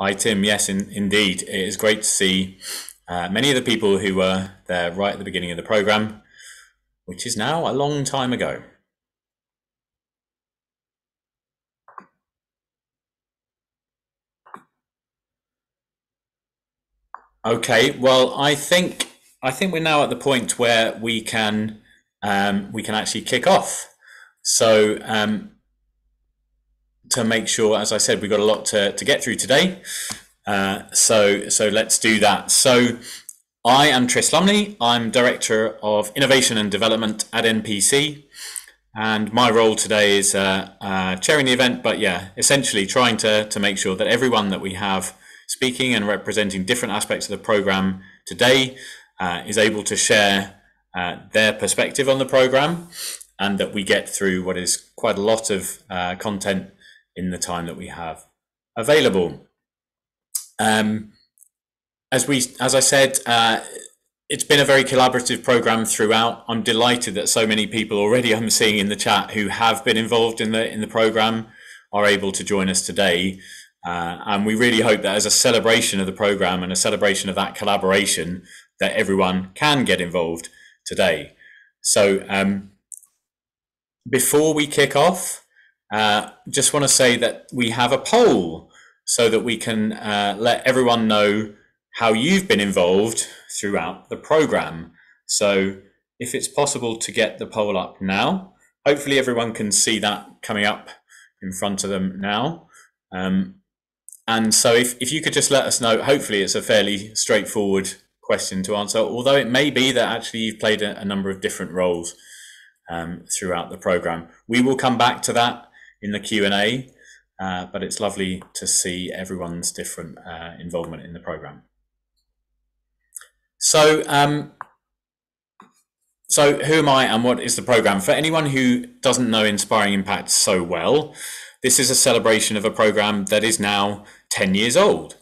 Hi, Tim. Yes, indeed. It is great to see many of the people who were there right at the beginning of the program, which is now a long time ago. Okay, well, I think we're now at the point where we can actually kick off. So to make sure, as I said, we've got a lot to get through today. So let's do that. So I am Tris Lumley. I'm Director of Innovation and Development at NPC. And my role today is chairing the event, but yeah, essentially trying to make sure that everyone that we have speaking and representing different aspects of the program today is able to share their perspective on the program, and that we get through what is quite a lot of content in the time that we have available. As I said, it's been a very collaborative program throughout. I'm delighted that so many people already I'm seeing in the chat who have been involved in the program are able to join us today. And we really hope that as a celebration of the program and a celebration of that collaboration, that everyone can get involved today. So before we kick off, just want to say that we have a poll so that we can let everyone know how you've been involved throughout the program. So if it's possible to get the poll up now, hopefully everyone can see that coming up in front of them now. And so if you could just let us know, hopefully it's a fairly straightforward question to answer, although it may be that actually you've played a number of different roles throughout the program. We will come back to that in the Q&A, but it's lovely to see everyone's different involvement in the program. So who am I and what is the program? For anyone who doesn't know Inspiring Impact so well, this is a celebration of a program that is now 10 years old.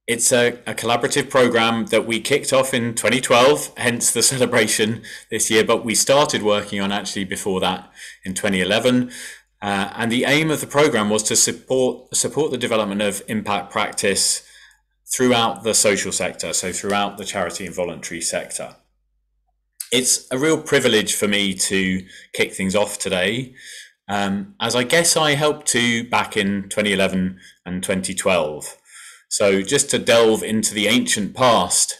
It's a collaborative program that we kicked off in 2012, hence the celebration this year, but we started working on actually before that in 2011. And the aim of the program was to support the development of impact practice throughout the social sector, so throughout the charity and voluntary sector. It's a real privilege for me to kick things off today, as I guess I helped to back in 2011 and 2012. So just to delve into the ancient past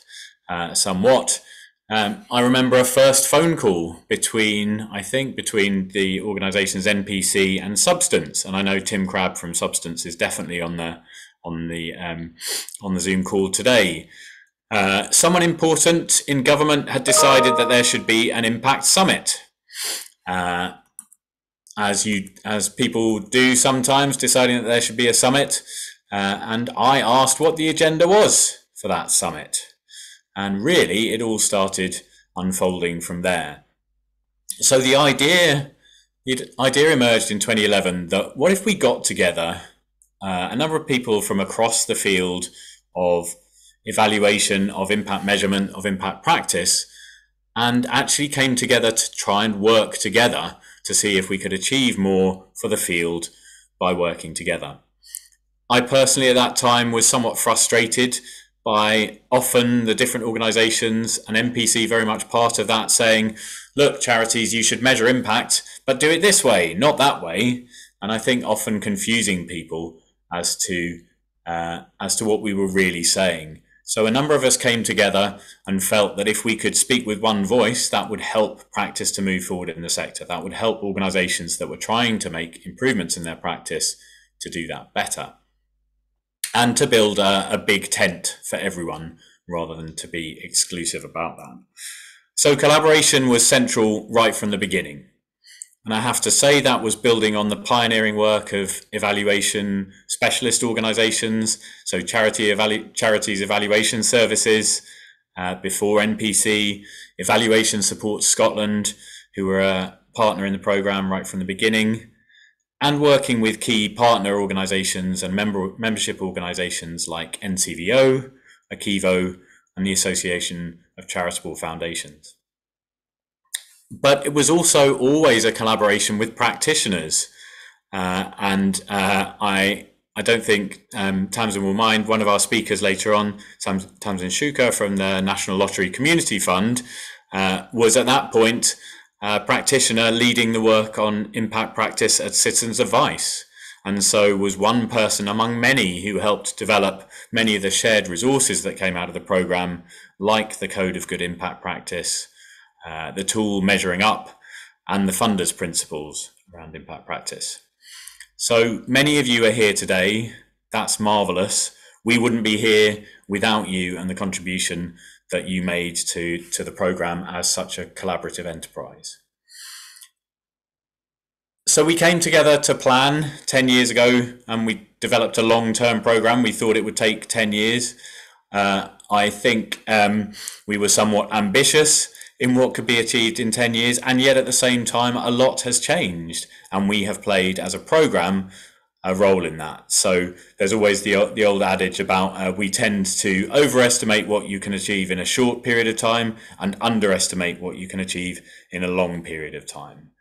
somewhat, I remember a first phone call between the organisations NPC and Substance, and I know Tim Crabb from Substance is definitely on the Zoom call today. Someone important in government had decided that there should be an impact summit. As people do sometimes, deciding that there should be a summit, and I asked what the agenda was for that summit, and really it all started unfolding from there. So the idea emerged in 2011 that what if we got together a number of people from across the field of evaluation, of impact measurement, of impact practice, and actually came together to try and work together to see if we could achieve more for the field by working together. I personally at that time was somewhat frustrated by often the different organisations, and NPC very much part of that, saying, look, charities, you should measure impact, but do it this way, not that way. And I think often confusing people as to what we were really saying. So a number of us came together and felt that if we could speak with one voice, that would help practice to move forward in the sector. That would help organisations that were trying to make improvements in their practice to do that better, and to build a big tent for everyone rather than to be exclusive about that. So collaboration was central right from the beginning. And I have to say that was building on the pioneering work of evaluation specialist organisations, so charities evaluation services before NPC, Evaluation Support Scotland, who were a partner in the programme right from the beginning, and working with key partner organisations and membership organisations like NCVO, Wcva, and the Association of Charitable Foundations. But it was also always a collaboration with practitioners. I I don't think Tamsin will mind. One of our speakers later on, Tamsin Shuker from the National Lottery Community Fund, was at that point a practitioner leading the work on impact practice at Citizens Advice, and so was one person among many who helped develop many of the shared resources that came out of the programme, like the Code of Good Impact Practice, the tool Measuring Up, and the funders' principles around impact practice. So many of you are here today. That's marvellous. We wouldn't be here without you and the contribution that you made to the programme as such a collaborative enterprise. So we came together to plan 10 years ago, and we developed a long-term programme. We thought it would take 10 years. I think we were somewhat ambitious in what could be achieved in 10 years, and yet at the same time a lot has changed, and we have played as a programme a role in that. So there's always the old adage about we tend to overestimate what you can achieve in a short period of time and underestimate what you can achieve in a long period of time.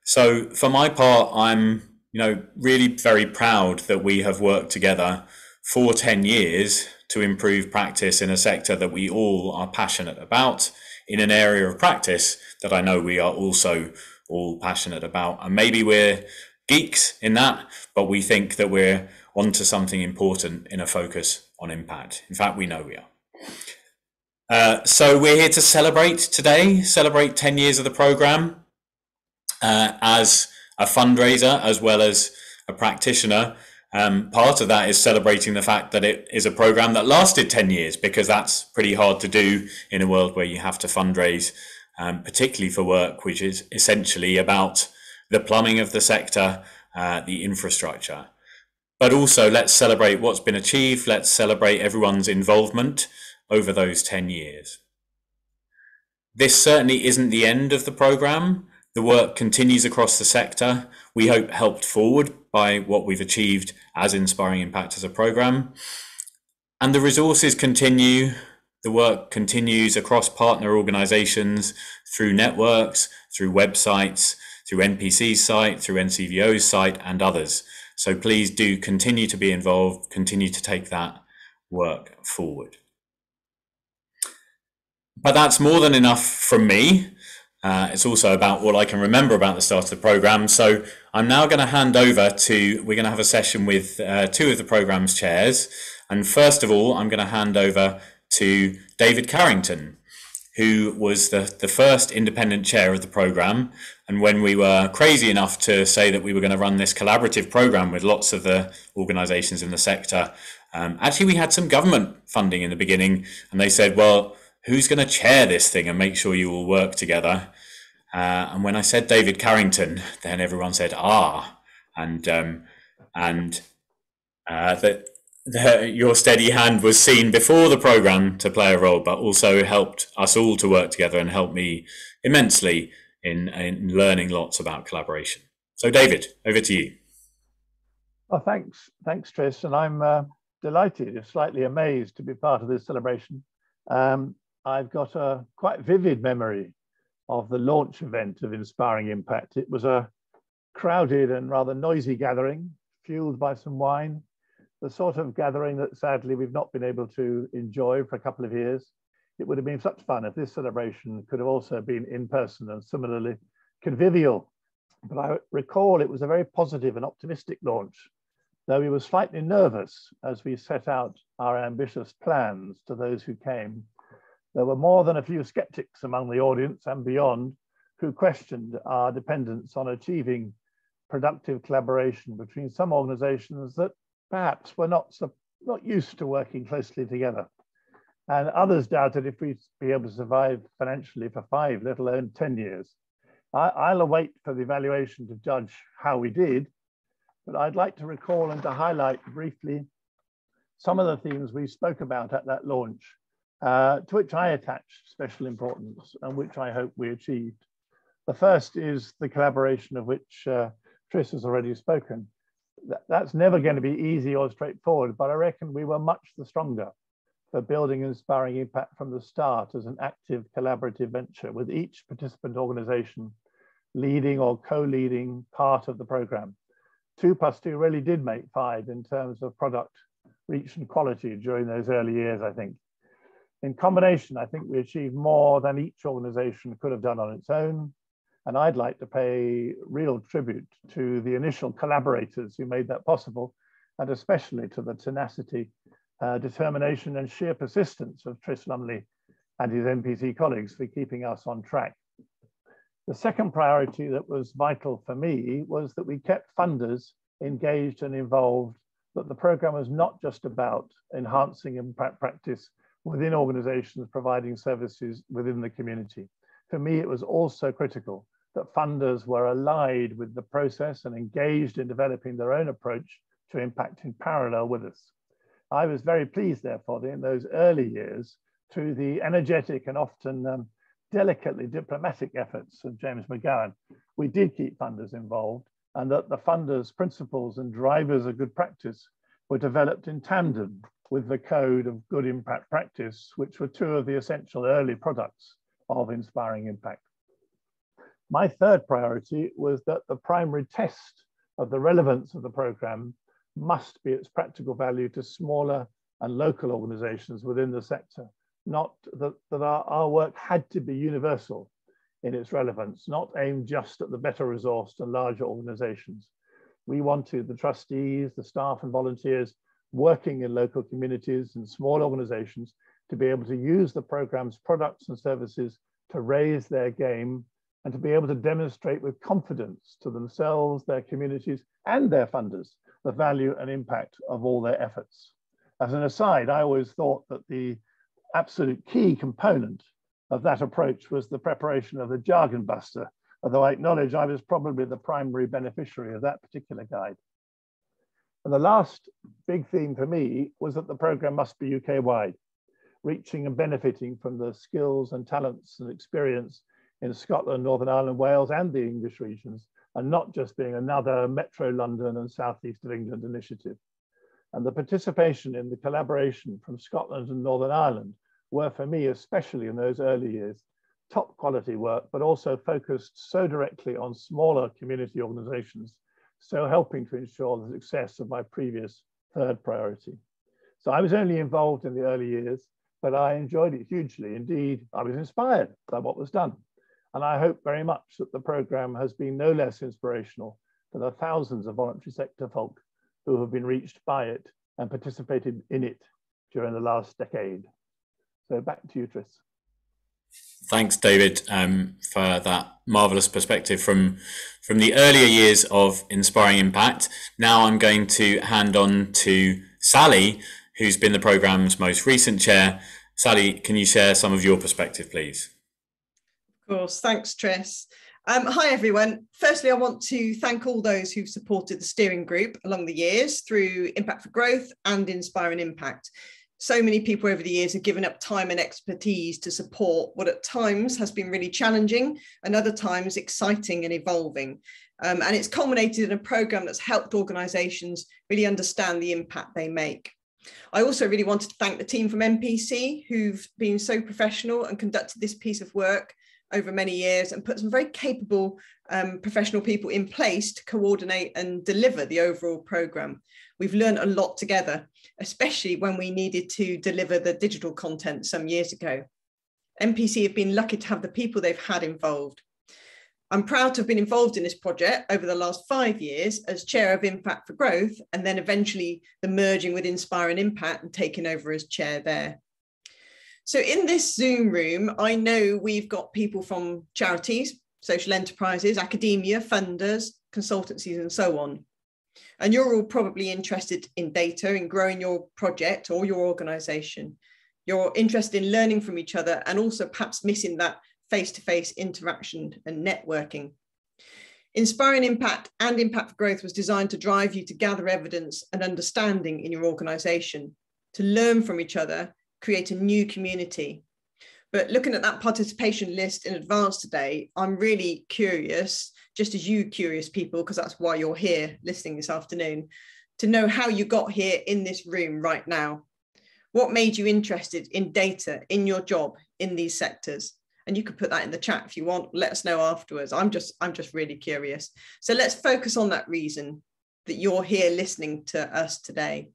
So for my part, I'm really very proud that we have worked together for 10 years to improve practice in a sector that we all are passionate about, in an area of practice that I know we are also all passionate about. And maybe we're geeks in that, but we think that we're onto something important in a focus on impact. In fact, we know we are. So we're here to celebrate 10 years of the programme as a fundraiser as well as a practitioner. Part of that is celebrating the fact that it is a programme that lasted 10 years, because that's pretty hard to do in a world where you have to fundraise, particularly for work which is essentially about the plumbing of the sector, the infrastructure. But also, let's celebrate what's been achieved. Let's celebrate everyone's involvement over those 10 years. This certainly isn't the end of the programme. The work continues across the sector. We hope helped forward by what we've achieved as Inspiring Impact as a programme. And the resources continue. The work continues across partner organisations, through networks, through websites, through NPC's site, through NCVO's site, and others. So please do continue to be involved, continue to take that work forward. But that's more than enough from me. It's also about what I can remember about the start of the programme. So I'm now going to hand over we're going to have a session with two of the programme's chairs. And first of all, I'm going to hand over to David Carrington, who was the first independent chair of the programme. And when we were crazy enough to say that we were going to run this collaborative programme with lots of the organisations in the sector, actually we had some government funding in the beginning, and they said, well, who's going to chair this thing and make sure you all work together? And when I said David Carrington, then everyone said, that your steady hand was seen before the programme to play a role, but also helped us all to work together and helped me immensely in learning lots about collaboration. So David, over to you. Oh, thanks, Tris. And I'm delighted, slightly amazed to be part of this celebration. I've got a quite vivid memory of the launch event of Inspiring Impact. It was a crowded and rather noisy gathering, fueled by some wine, the sort of gathering that sadly we've not been able to enjoy for a couple of years. It would have been such fun if this celebration could have also been in person and similarly convivial. But I recall it was a very positive and optimistic launch, though we were slightly nervous as we set out our ambitious plans to those who came. There were more than a few skeptics among the audience and beyond who questioned our dependence on achieving productive collaboration between some organizations that perhaps were not used to working closely together. And others doubted if we'd be able to survive financially for 5, let alone 10 years. I'll await for the evaluation to judge how we did, but I'd like to recall and to highlight briefly some of the themes we spoke about at that launch, to which I attached special importance and which I hope we achieved. The first is the collaboration of which Tris has already spoken. That's never going to be easy or straightforward, but I reckon we were much the stronger for building Inspiring Impact from the start as an active collaborative venture, with each participant organization leading or co-leading part of the program. 2+2 really did make 5 in terms of product reach and quality during those early years, I think. In combination, I think we achieved more than each organization could have done on its own. And I'd like to pay real tribute to the initial collaborators who made that possible, and especially to the tenacity, determination, and sheer persistence of Tris Lumley and his MPC colleagues for keeping us on track. The second priority that was vital for me was that we kept funders engaged and involved, that the program was not just about enhancing impact practice within organizations providing services within the community. For me, it was also critical that funders were allied with the process and engaged in developing their own approach to impact in parallel with us. I was very pleased, therefore, that in those early years, through the energetic and often delicately diplomatic efforts of James McGowan, we did keep funders involved, and that the funders' principles and drivers of good practice were developed in tandem with the code of good impact practice, which were two of the essential early products of Inspiring Impact. My third priority was that the primary test of the relevance of the program must be its practical value to smaller and local organizations within the sector, not that our work had to be universal in its relevance, not aimed just at the better resourced and larger organizations. We wanted the trustees, the staff and volunteers working in local communities and small organizations to be able to use the program's products and services to raise their game and to be able to demonstrate with confidence to themselves, their communities, and their funders the value and impact of all their efforts. As an aside, I always thought that the absolute key component of that approach was the preparation of the jargon buster, although I acknowledge I was probably the primary beneficiary of that particular guide. And the last big theme for me was that the program must be UK-wide, reaching and benefiting from the skills and talents and experience in Scotland, Northern Ireland, Wales, and the English regions, and not just being another Metro London and Southeast of England initiative. And the participation in the collaboration from Scotland and Northern Ireland were, for me, especially in those early years, top quality work, but also focused so directly on smaller community organizations, so helping to ensure the success of my previous third priority. So I was only involved in the early years, but I enjoyed it hugely. Indeed, I was inspired by what was done. And I hope very much that the program has been no less inspirational for the thousands of voluntary sector folk who have been reached by it and participated in it during the last decade. So back to you, Tris. Thanks, David, for that marvellous perspective from the earlier years of Inspiring Impact. Now I'm going to hand on to Sally, who's been the programme's most recent chair. Sally, can you share some of your perspective, please? Of course, thanks, Tris. Hi, everyone. Firstly, I want to thank all those who've supported the steering group along the years through Impact for Growth and Inspiring Impact. So many people over the years have given up time and expertise to support what at times has been really challenging and other times exciting and evolving. And it's culminated in a programme that's helped organisations really understand the impact they make. I also really wanted to thank the team from MPC who've been so professional and conducted this piece of work over many years and put some very capable professional people in place to coordinate and deliver the overall programme. We've learned a lot together, especially when we needed to deliver the digital content some years ago. MPC have been lucky to have the people they've had involved. I'm proud to have been involved in this project over the last 5 years as chair of Impact for Growth, and then eventually the merging with Inspiring Impact and taking over as chair there. So in this Zoom room, I know we've got people from charities, social enterprises, academia, funders, consultancies, and so on. And you're all probably interested in data, in growing your project or your organisation. You're interested in learning from each other and also perhaps missing that face-to-face interaction and networking. Inspiring Impact and Impact for Growth was designed to drive you to gather evidence and understanding in your organisation, to learn from each other, create a new community. But looking at that participation list in advance today, I'm really curious, just as you curious people, because that's why you're here listening this afternoon, to know how you got here in this room right now. What made you interested in data, in your job, in these sectors? And you could put that in the chat if you want, let us know afterwards. I'm just really curious. So let's focus on that reason. that you're here listening to us today.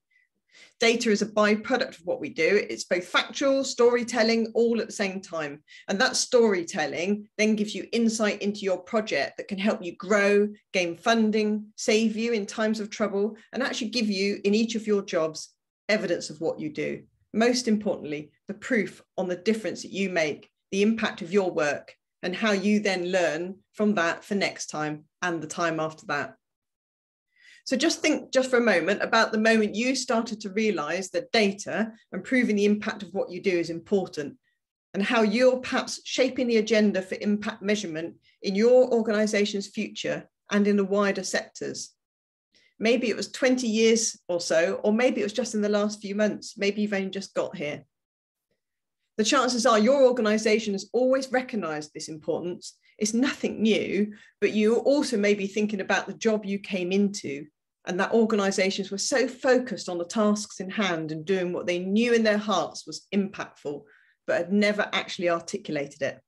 Data is a byproduct of what we do. It's both factual, storytelling, all at the same time. And that storytelling then gives you insight into your project that can help you grow, gain funding, save you in times of trouble, and actually give you, in each of your jobs, evidence of what you do. Most importantly, the proof on the difference that you make, the impact of your work, and how you then learn from that for next time and the time after that. So just think just for a moment about the moment you started to realize that data and proving the impact of what you do is important, and how you're perhaps shaping the agenda for impact measurement in your organization's future and in the wider sectors. Maybe it was 20 years or so, or maybe it was just in the last few months. Maybe you've only just got here. The chances are your organization has always recognized this importance. It's nothing new, but you also may be thinking about the job you came into, and that organizations were so focused on the tasks in hand and doing what they knew in their hearts was impactful, but had never actually articulated it.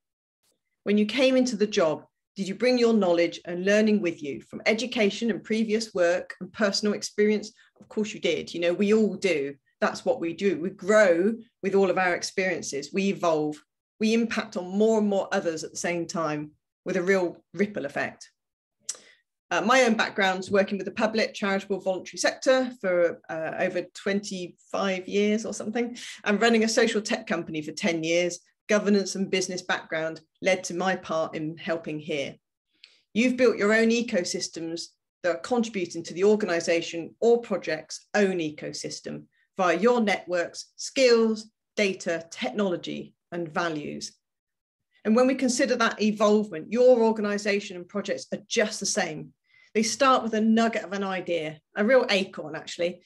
When you came into the job, did you bring your knowledge and learning with you from education and previous work and personal experience? Of course you did. You know, we all do. That's what we do. We grow with all of our experiences. We evolve. We impact on more and more others at the same time with a real ripple effect. My own background's working with the public, charitable, voluntary sector for over 25 years or something, and running a social tech company for 10 years. Governance and business background led to my part in helping here. You've built your own ecosystems that are contributing to the organisation or project's own ecosystem via your networks, skills, data, technology, and values. And when we consider that evolvement, your organisation and projects are just the same. They start with a nugget of an idea, a real acorn actually,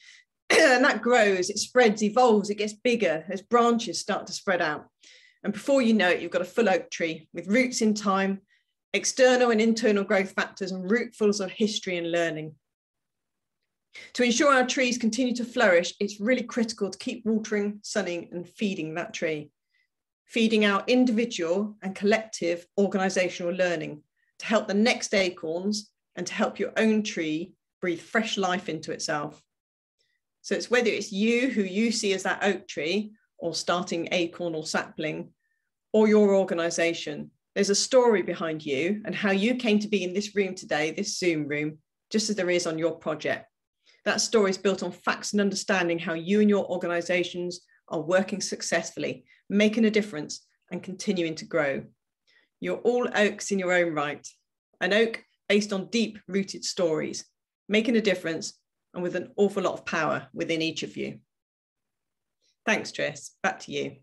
and that grows, it spreads, evolves, it gets bigger as branches start to spread out. And before you know it, you've got a full oak tree with roots in time, external and internal growth factors, and rootfuls of history and learning. To ensure our trees continue to flourish, it's really critical to keep watering, sunning, and feeding that tree. Feeding our individual and collective organisational learning to help the next acorns and to help your own tree breathe fresh life into itself. So it's whether it's you who you see as that oak tree or starting acorn or sapling, or your organisation, there's a story behind you and how you came to be in this room today, this Zoom room, just as there is on your project. That story is built on facts and understanding how you and your organisations are working successfully, making a difference and continuing to grow. You're all oaks in your own right. An oak based on deep rooted stories, making a difference and with an awful lot of power within each of you. Thanks, Tris. Back to you.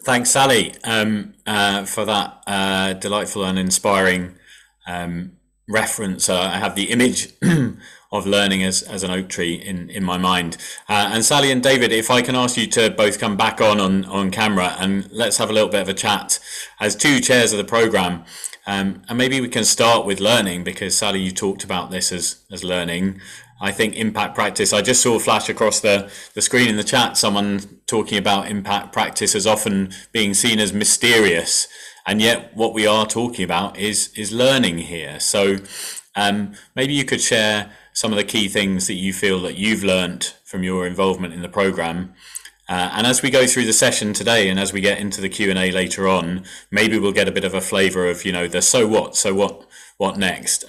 Thanks, Sally, for that delightful and inspiring reference. I have the image of learning as an oak tree in my mind. And Sally and David, if I can ask you to both come back on camera and let's have a little bit of a chat as two chairs of the programme. And maybe we can start with learning, because Sally, you talked about this as learning. I think impact practice, I just saw a flash across the screen in the chat, someone talking about impact practice as often being seen as mysterious. And yet what we are talking about is learning here. So maybe you could share some of the key things that you feel that you've learnt from your involvement in the programme. And as we go through the session today and as we get into the Q&A later on, maybe we'll get a bit of a flavour of, you know, the so what next.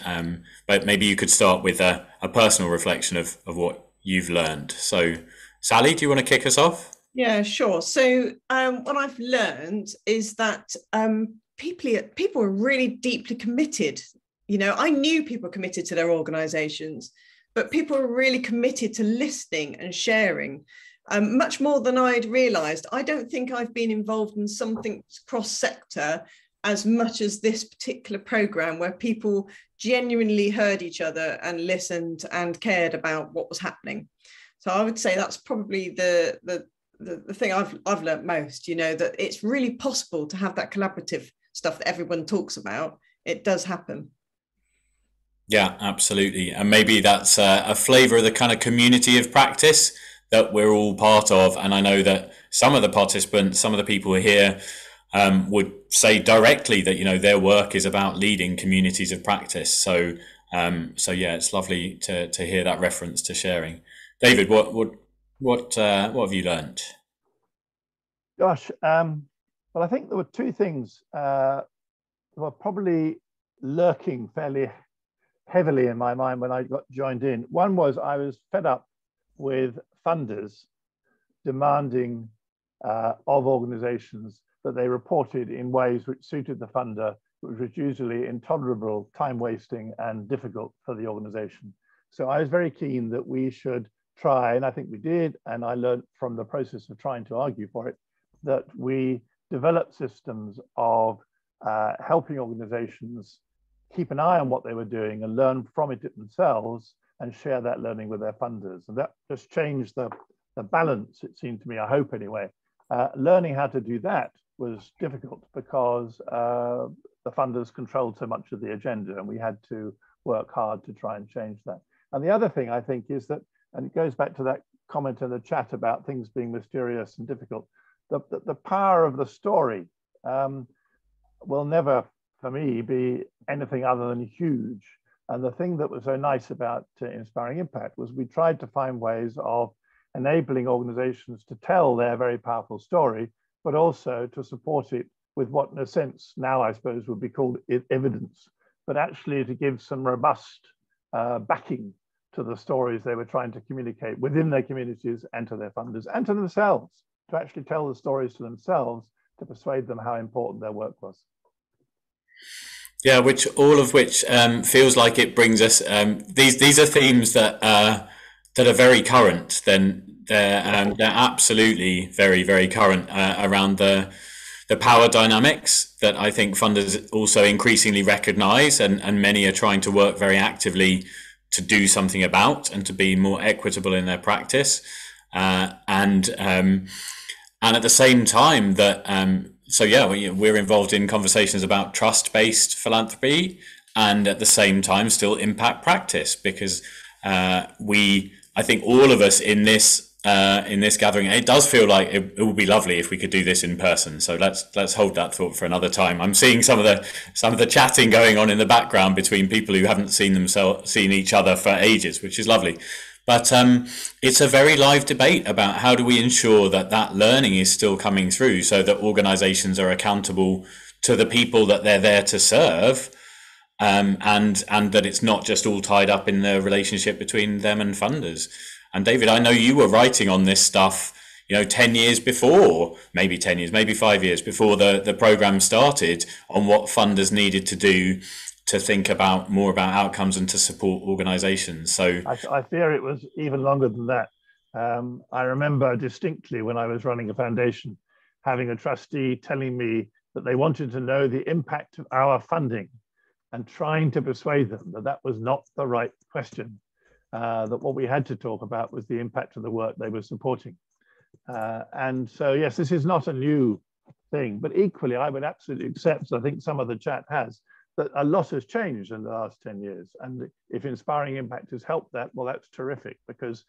But maybe you could start with a personal reflection of what you've learned. So Sally, do you want to kick us off? Yeah, sure. So what I've learned is that people are really deeply committed. You know, I knew people were committed to their organisations, but people are really committed to listening and sharing. Much more than I'd realised. I don't think I've been involved in something cross-sector as much as this particular programme, where people genuinely heard each other and listened and cared about what was happening. So I would say that's probably the thing I've learnt most, you know, that it's really possible to have that collaborative stuff that everyone talks about. It does happen. Yeah, absolutely. And maybe that's a flavour of the kind of community of practice that we're all part of. And I know that some of the participants, some of the people here would say directly that, you know, their work is about leading communities of practice. So yeah, it's lovely to hear that reference to sharing. David, what have you learnt? Gosh, well, I think there were two things that were probably lurking fairly heavily in my mind when I got joined in. One was I was fed up with funders demanding of organizations that they reported in ways which suited the funder, which was usually intolerable, time wasting, and difficult for the organization. So I was very keen that we should try, and I think we did, and I learned from the process of trying to argue for it, that we develop systems of helping organizations keep an eye on what they were doing and learn from it themselves and share that learning with their funders. And that just changed the balance, it seemed to me, I hope anyway. Learning how to do that was difficult because the funders controlled so much of the agenda, and we had to work hard to try and change that. And the other thing I think is that, and it goes back to that comment in the chat about things being mysterious and difficult, the power of the story will never, for me, be anything other than huge. And the thing that was so nice about Inspiring Impact was we tried to find ways of enabling organizations to tell their very powerful story, but also to support it with what, in a sense, now I suppose would be called evidence, but actually to give some robust backing to the stories they were trying to communicate within their communities and to their funders and to themselves, to actually tell the stories to themselves to persuade them how important their work was. Yeah, all of which feels like it brings us. These are themes that are very current. Then they're absolutely very, very current around the power dynamics that I think funders also increasingly recognise, and many are trying to work very actively to do something about and to be more equitable in their practice, and at the same time that. So yeah, we're involved in conversations about trust-based philanthropy, and at the same time still impact practice, because I think all of us in this gathering, it does feel like it would be lovely if we could do this in person. So let's hold that thought for another time. I'm seeing some of the chatting going on in the background between people who haven't seen each other for ages, which is lovely. But it's a very live debate about how do we ensure that learning is still coming through, so that organizations are accountable to the people that they're there to serve, and that it's not just all tied up in the relationship between them and funders. And David, I know you were writing on this stuff, 10 years before, maybe 10 years, maybe 5 years before the program started, on what funders needed to do to think more about outcomes and to support organizations. So I fear it was even longer than that. I remember distinctly when I was running a foundation, having a trustee telling me that they wanted to know the impact of our funding and trying to persuade them that was not the right question, that what we had to talk about was the impact of the work they were supporting. And so, yes, this is not a new thing, but equally, I would absolutely accept, I think some of the chat has, that a lot has changed in the last 10 years. And if Inspiring Impact has helped that, well, that's terrific, because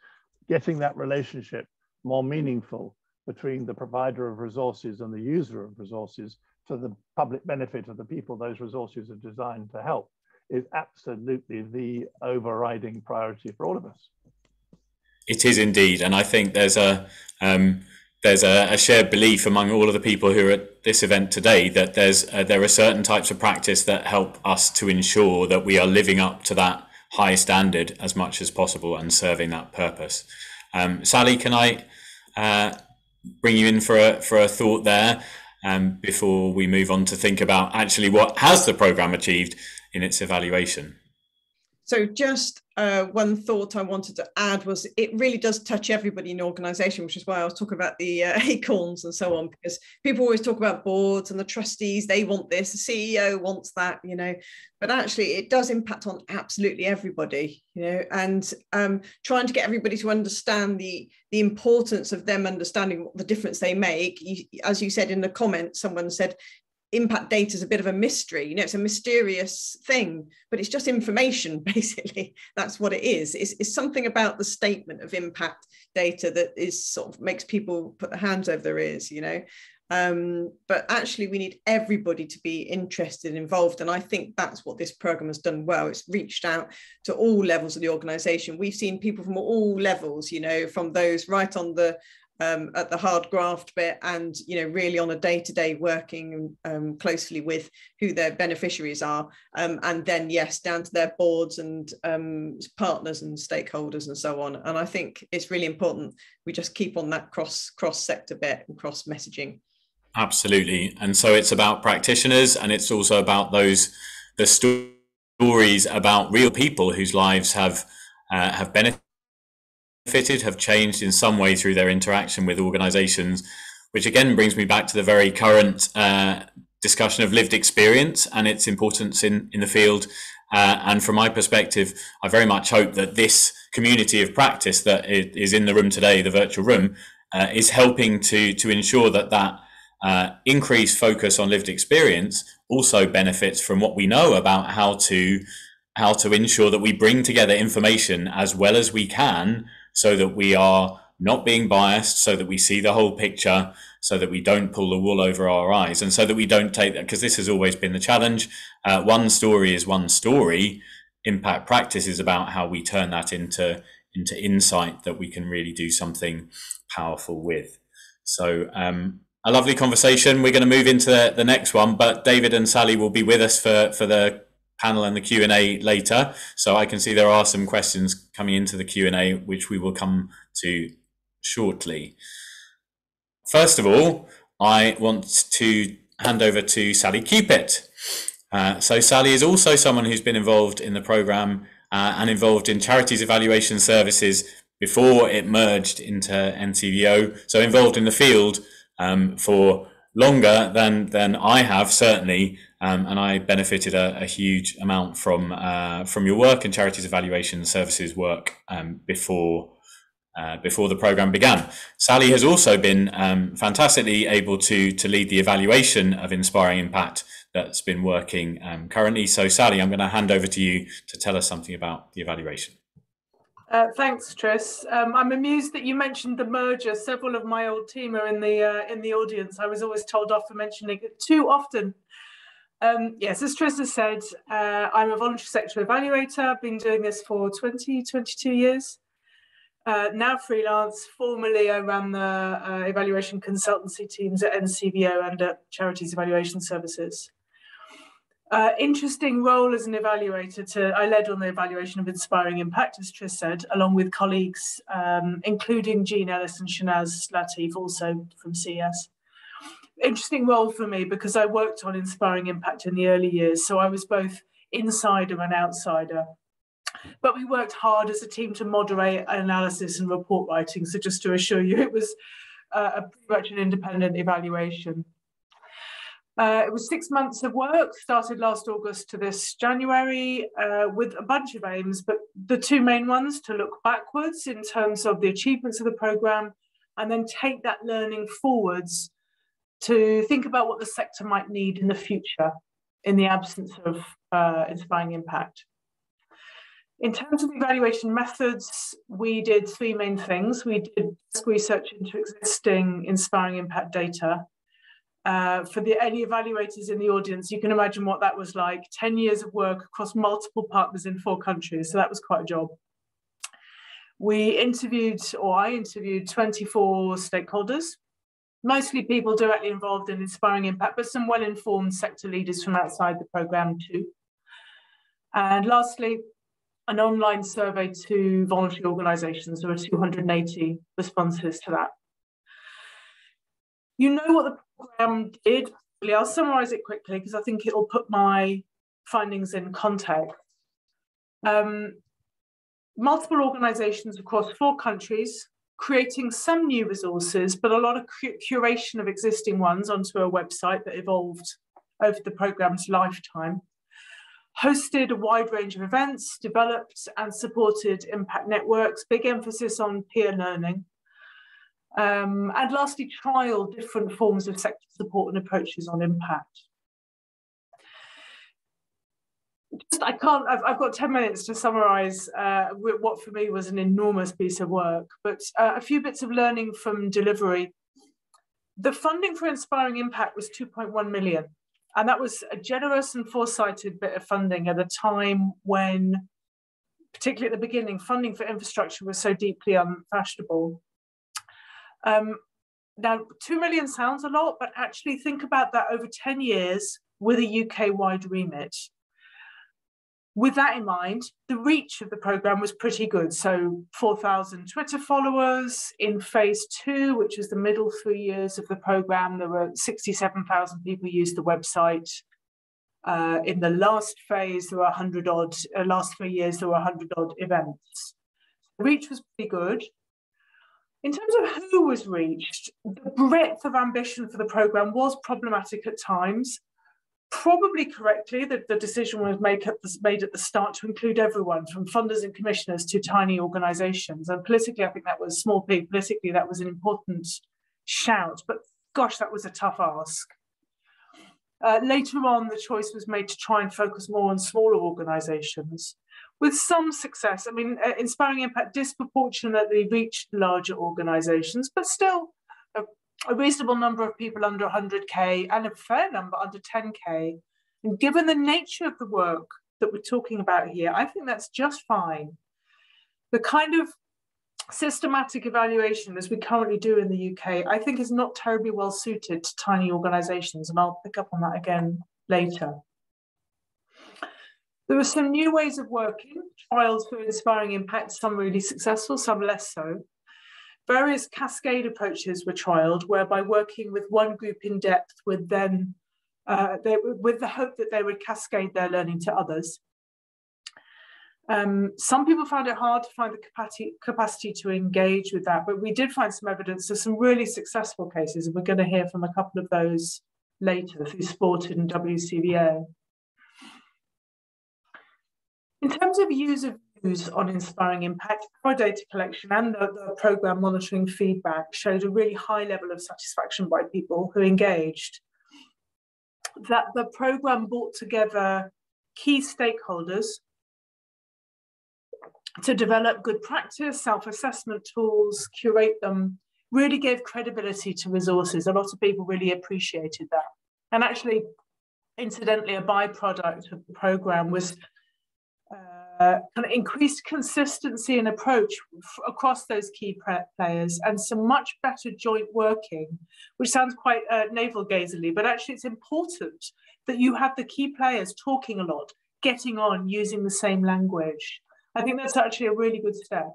getting that relationship more meaningful between the provider of resources and the user of resources to the public benefit of the people those resources are designed to help is absolutely the overriding priority for all of us. It is indeed. And I think there's a shared belief among all of the people who are at this event today that there are certain types of practice that help us to ensure that we are living up to that high standard as much as possible and serving that purpose. Sally, can I bring you in for a thought there before we move on to think about actually what has the programme achieved in its evaluation? So just one thought I wanted to add was it really does touch everybody in the organisation, which is why I was talking about the acorns and so on, because people always talk about boards and the trustees, they want this, the CEO wants that, but actually it does impact on absolutely everybody, and trying to get everybody to understand the importance of them understanding what the difference they make. As you said in the comments, someone said, impact data is a bit of a mystery. It's a mysterious thing, but it's just information, basically. That's what it is. It's something about the statement of impact data that is sort of makes people put their hands over their ears, But actually we need everybody to be interested and involved, and I think that's what this program has done well. It's reached out to all levels of the organisation. We've seen people from all levels, you know, from those right on the at the hard graft bit, and you know, really on a day-to-day working closely with who their beneficiaries are, and then yes, down to their boards and partners and stakeholders and so on. And I think it's really important we just keep on that cross sector bit and cross messaging. Absolutely. And so it's about practitioners, and it's also about the stories about real people whose lives have benefited, have changed in some way through their interaction with organisations, which again brings me back to the very current discussion of lived experience and its importance in the field. And from my perspective, I very much hope that this community of practice that is in the room today, the virtual room, is helping to ensure that increased focus on lived experience also benefits from what we know about how to ensure that we bring together information as well as we can, so that we are not being biased, so that we see the whole picture, so that we don't pull the wool over our eyes, and so that we don't take that, because this has always been the challenge. One story is one story. Impact practice is about how we turn that into insight that we can really do something powerful with. So a lovely conversation. We're going to move into the next one, but David and Sally will be with us for the panel and the Q&A later. So I can see there are some questions coming into the Q&A, which we will come to shortly. First of all, I want to hand over to Sally Cupit. So Sally is also someone who's been involved in the programme and involved in charities evaluation services before it merged into NCVO. So involved in the field for longer than I have, certainly, and I benefited a huge amount from your work and charities evaluation services work before the programme began. Sally has also been fantastically able to lead the evaluation of Inspiring Impact that's been working currently. So Sally, I'm going to hand over to you to tell us something about the evaluation. Thanks, Tris. I'm amused that you mentioned the merger. Several of my old team are in the audience. I was always told off for mentioning it too often. Yes, as Tris has said, I'm a voluntary sector evaluator. I've been doing this for 22 years. Now freelance. Formerly, I ran the evaluation consultancy teams at NCVO and at Charities Evaluation Services. Interesting role as an evaluator. I led on the evaluation of Inspiring Impact, as Tris said, along with colleagues, including Jean Ellis and Shanaz Latif, also from CS. Interesting role for me because I worked on Inspiring Impact in the early years, so I was both insider and outsider. But we worked hard as a team to moderate analysis and report writing, so just to assure you, it was pretty much an independent evaluation. It was 6 months of work, started last August to this January, with a bunch of aims, but the two main ones: to look backwards in terms of the achievements of the programme, and then take that learning forwards to think about what the sector might need in the future in the absence of Inspiring Impact. In terms of evaluation methods, we did three main things. We did research into existing Inspiring Impact data. For any evaluators in the audience, you can imagine what that was like. 10 years of work across multiple partners in 4 countries, so that was quite a job. I interviewed 24 stakeholders, mostly people directly involved in Inspiring Impact, but some well-informed sector leaders from outside the programme too. And lastly, an online survey to voluntary organisations. There were 280 responses to that. You know what the programme did. I'll summarise it quickly because I think it will put my findings in context. Multiple organisations across 4 countries, creating some new resources, but a lot of curation of existing ones onto a website that evolved over the programme's lifetime. Hosted a wide range of events, developed and supported impact networks, big emphasis on peer learning. And lastly, trial different forms of sector support and approaches on impact. I've got 10 minutes to summarise what for me was an enormous piece of work, but a few bits of learning from delivery. The funding for Inspiring Impact was 2.1 million. And that was a generous and foresighted bit of funding at a time when, particularly at the beginning, funding for infrastructure was so deeply unfashionable. Now, 2 million sounds a lot, but actually think about that over 10 years with a UK-wide remit. With that in mind, the reach of the programme was pretty good. So 4,000 Twitter followers. In phase 2, which was the middle 3 years of the programme, there were 67,000 people used the website. In the last phase, there were 100 odd, last 3 years, there were 100 odd events. The reach was pretty good. In terms of who was reached, the breadth of ambition for the programme was problematic at times. Probably correctly, that the decision was made at the start to include everyone, from funders and commissioners to tiny organisations. And politically, I think that was small p. Politically, that was an important shout. But gosh, that was a tough ask. Later on, the choice was made to try and focus more on smaller organisations, with some success. I mean, Inspiring Impact disproportionately reached larger organisations, but still a reasonable number of people under 100k and a fair number under 10k. And given the nature of the work that we're talking about here, I think that's just fine. The kind of systematic evaluation as we currently do in the UK, I think is not terribly well suited to tiny organisations, and I'll pick up on that again later. There were some new ways of working, trials for Inspiring Impact, some really successful, some less so. Various cascade approaches were trialled, whereby working with one group in depth with them, with the hope that they would cascade their learning to others. Some people found it hard to find the capacity to engage with that, but we did find some evidence of some really successful cases, and we're going to hear from a couple of those later through Sported and Wcva. In terms of user views on Inspiring Impact, our data collection and the programme monitoring feedback showed a really high level of satisfaction by people who engaged. That the programme brought together key stakeholders to develop good practice, self-assessment tools, curate them, really gave credibility to resources. A lot of people really appreciated that. And actually, incidentally, a byproduct of the programme was kind of increased consistency in approach across those key players and some much better joint working, which sounds quite navel-gazingly, but actually it's important that you have the key players talking a lot, getting on, using the same language. I think that's actually a really good step.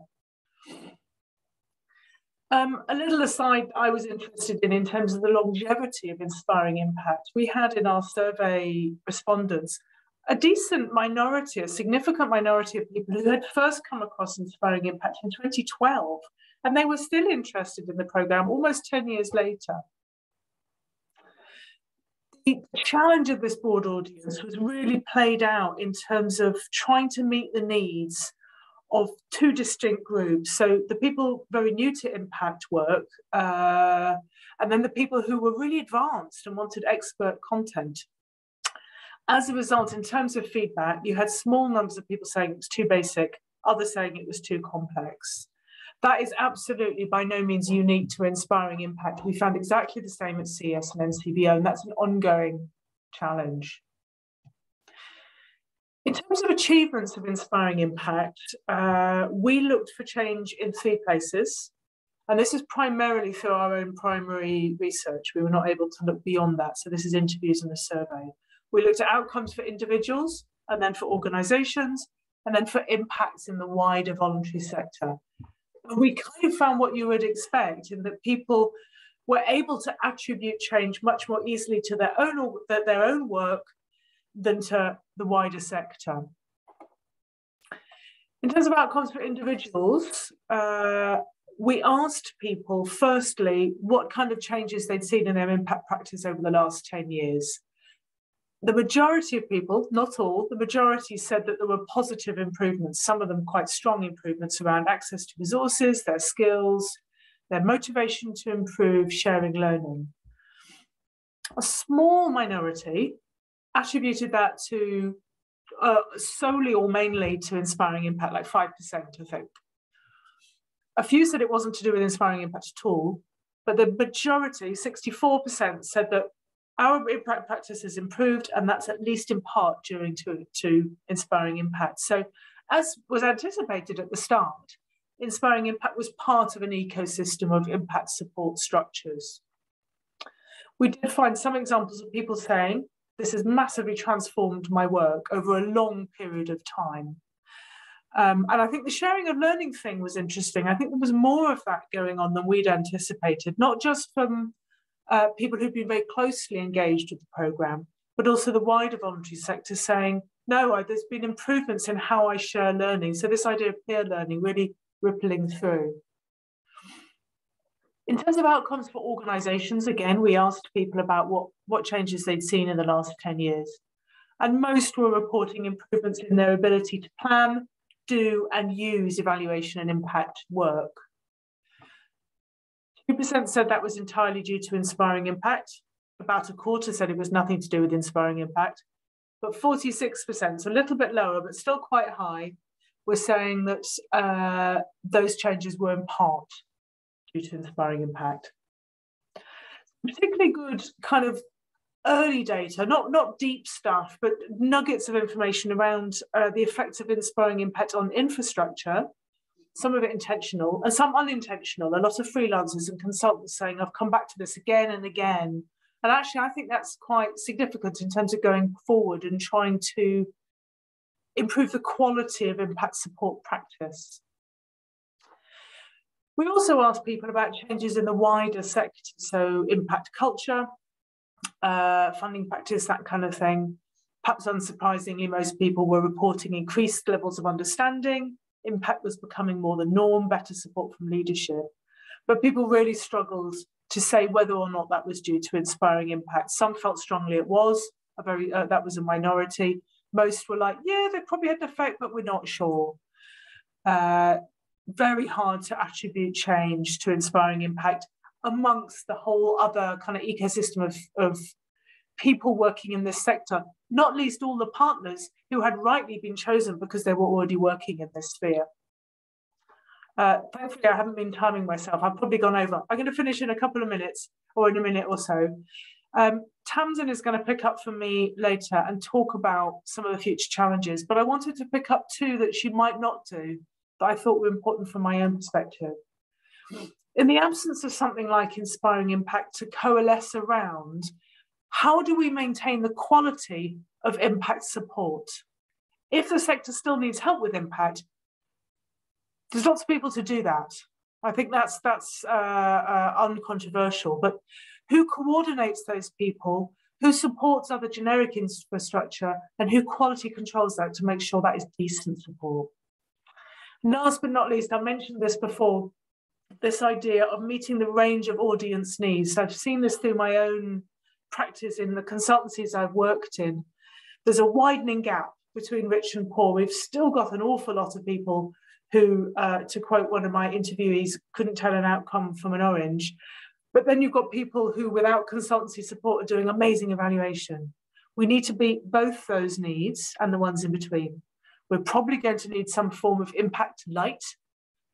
A little aside I was interested in terms of the longevity of Inspiring Impact. We had in our survey respondents a decent minority, a significant minority of people who had first come across Inspiring Impact in 2012, and they were still interested in the programme almost 10 years later. The challenge of this broad audience was really played out in terms of trying to meet the needs of two distinct groups. So the people very new to impact work, and then the people who were really advanced and wanted expert content. As a result, in terms of feedback, you had small numbers of people saying it was too basic, others saying it was too complex. That is absolutely by no means unique to Inspiring Impact. We found exactly the same at CS and NCBO, and that's an ongoing challenge. In terms of achievements of Inspiring Impact, we looked for change in 3 places, and this is primarily through our own primary research. We were not able to look beyond that, so this is interviews and a survey. We looked at outcomes for individuals, and then for organisations, and then for impacts in the wider voluntary sector. And we kind of found what you would expect, in that people were able to attribute change much more easily to their own work than to the wider sector. In terms of outcomes for individuals, we asked people, firstly, what kind of changes they'd seen in their impact practice over the last 10 years. The majority of people, not all, the majority said that there were positive improvements, some of them quite strong improvements around access to resources, their skills, their motivation to improve, sharing, learning. A small minority attributed that to solely or mainly to Inspiring Impact, like 5%, I think. A few said it wasn't to do with Inspiring Impact at all, but the majority, 64%, said that our impact practice has improved, and that's at least in part due to Inspiring Impact. So as was anticipated at the start, Inspiring Impact was part of an ecosystem of impact support structures. We did find some examples of people saying, this has massively transformed my work over a long period of time. And I think the sharing of learning thing was interesting. I think there was more of that going on than we'd anticipated, not just from people who've been very closely engaged with the programme, but also the wider voluntary sector saying, no, there's been improvements in how I share learning. So this idea of peer learning really rippling through. In terms of outcomes for organisations, again, we asked people about what changes they'd seen in the last 10 years. And most were reporting improvements in their ability to plan, do and use evaluation and impact work. 2% said that was entirely due to Inspiring Impact. About a quarter said it was nothing to do with Inspiring Impact. But 46%, so a little bit lower, but still quite high, were saying that those changes were in part due to Inspiring Impact. Particularly good kind of early data, not deep stuff, but nuggets of information around the effects of Inspiring Impact on infrastructure, some of it intentional and some unintentional. A lot of freelancers and consultants saying, I've come back to this again and again. And actually, I think that's quite significant in terms of going forward and trying to improve the quality of impact support practice. We also asked people about changes in the wider sector, so impact culture, funding practice, that kind of thing. Perhaps unsurprisingly, most people were reporting increased levels of understanding. Impact was becoming more the norm, better support from leadership. But people really struggled to say whether or not that was due to Inspiring Impact. Some felt strongly it was, that was a minority. Most were like, yeah, they probably had an effect, but we're not sure. Very hard to attribute change to Inspiring Impact amongst the whole other kind of ecosystem of people working in this sector, not least all the partners who had rightly been chosen because they were already working in this sphere. Thankfully, I haven't been timing myself. I've probably gone over. I'm going to finish in a couple of minutes or in a minute or so. Tamsin is going to pick up from me later and talk about some of the future challenges, but I wanted to pick up two that she might not do that I thought were important from my own perspective. In the absence of something like Inspiring Impact to coalesce around, how do we maintain the quality of impact support? If the sector still needs help with impact, there's lots of people to do that. I think that's uncontroversial, but who coordinates those people, who supports other generic infrastructure, and who quality controls that to make sure that is decent support? Last but not least, I mentioned this before, this idea of meeting the range of audience needs. I've seen this through my own practice in the consultancies I've worked in. There's a widening gap between rich and poor. We've still got an awful lot of people who, to quote one of my interviewees, couldn't tell an outcome from an orange. But then you've got people who, without consultancy support, are doing amazing evaluation. We need to meet both those needs and the ones in between. We're probably going to need some form of impact light,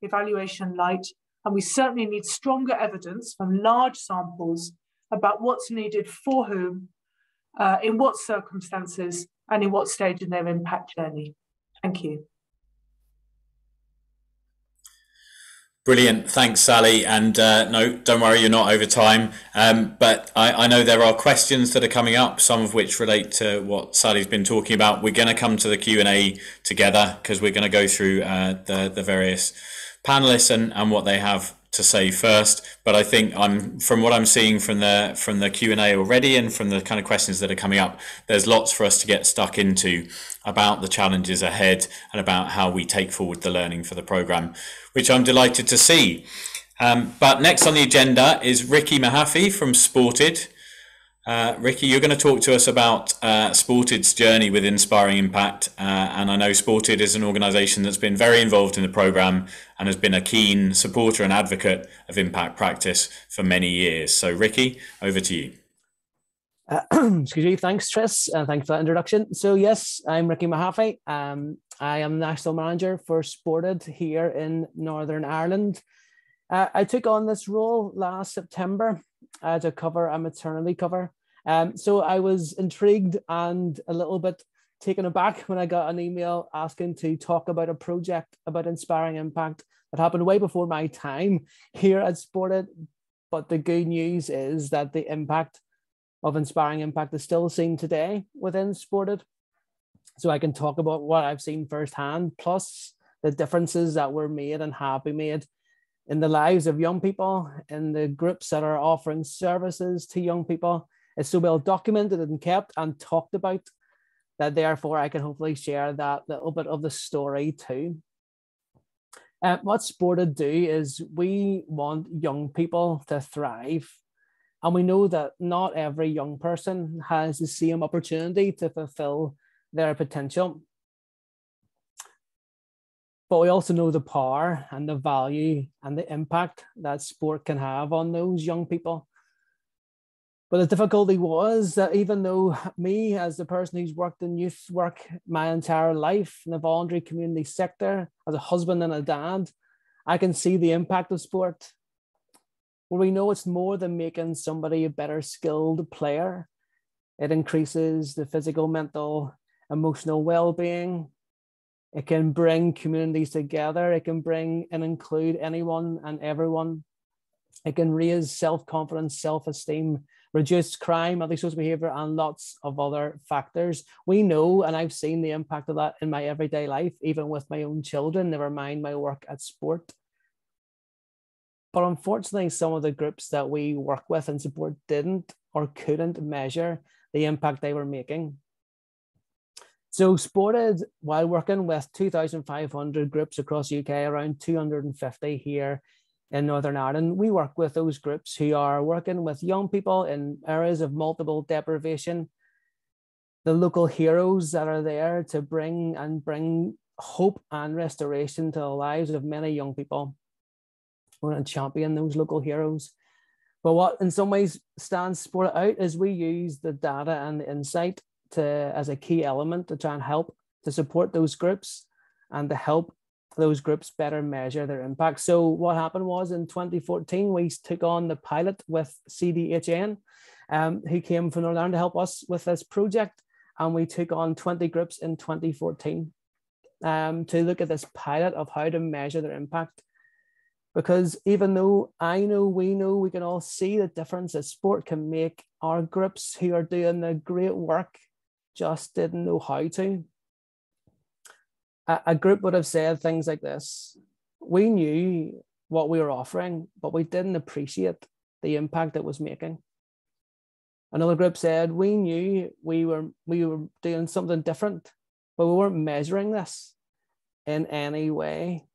evaluation light, and we certainly need stronger evidence from large samples about what's needed for whom, in what circumstances, and in what stage in their impact journey. Thank you. Brilliant. Thanks, Sally. And no, don't worry, you're not over time. But I know there are questions that are coming up, some of which relate to what Sally's been talking about. We're going to come to the Q&A together because we're going to go through the various panelists and what they have to say first. But I think from what I'm seeing from the Q&A already and from the kind of questions that are coming up, there's lots for us to get stuck into about the challenges ahead and about how we take forward the learning for the programme, which I'm delighted to see. But next on the agenda is Ricky Mahaffey from Sported. Ricky, you're going to talk to us about Sported's journey with Inspiring Impact. And I know Sported is an organisation that's been very involved in the programme and has been a keen supporter and advocate of impact practice for many years. So Ricky, over to you. Excuse me, thanks Tris, and thanks for that introduction. So yes, I'm Ricky Mahaffey. I am National Manager for Sported here in Northern Ireland. I took on this role last September to cover a maternity cover. So I was intrigued and a little bit taken aback when I got an email asking to talk about a project about inspiring impact that happened way before my time here at Sported. But the good news is that the impact of inspiring impact is still seen today within Sported. So I can talk about what I've seen firsthand, plus the differences that were made and have been made in the lives of young people, in the groups that are offering services to young people. It's so well documented and kept and talked about that therefore I can hopefully share that little bit of the story too. What Sported do is we want young people to thrive. And we know that not every young person has the same opportunity to fulfill their potential. But we also know the power and the value and the impact that sport can have on those young people. But the difficulty was that even though me, as the person who's worked in youth work my entire life in the voluntary community sector, as a husband and a dad, I can see the impact of sport. Well, we know it's more than making somebody a better skilled player. It increases the physical, mental, emotional well-being. It can bring communities together. It can bring and include anyone and everyone. It can raise self-confidence, self-esteem, reduce crime, antisocial behavior, and lots of other factors. We know, and I've seen the impact of that in my everyday life, even with my own children, never mind my work at sport. But unfortunately, some of the groups that we work with and support didn't or couldn't measure the impact they were making. So Sported, while working with 2,500 groups across the UK, around 250 here in Northern Ireland, we work with those groups who are working with young people in areas of multiple deprivation, the local heroes that are there to bring hope and restoration to the lives of many young people. We're going to champion those local heroes. But what in some ways stands Sported out is we use the data and the insight as a key element to try and help to support those groups and to help those groups better measure their impact. So what happened was in 2014, we took on the pilot with CDHN, who came from Northern Ireland to help us with this project. And we took on 20 groups in 2014 to look at this pilot of how to measure their impact. Because even though we can all see the difference that sport can make, our groups who are doing the great work just didn't know how to. A group would have said things like this: we knew what we were offering, but we didn't appreciate the impact it was making. Another group said, we knew we were doing something different, but we weren't measuring this in any way.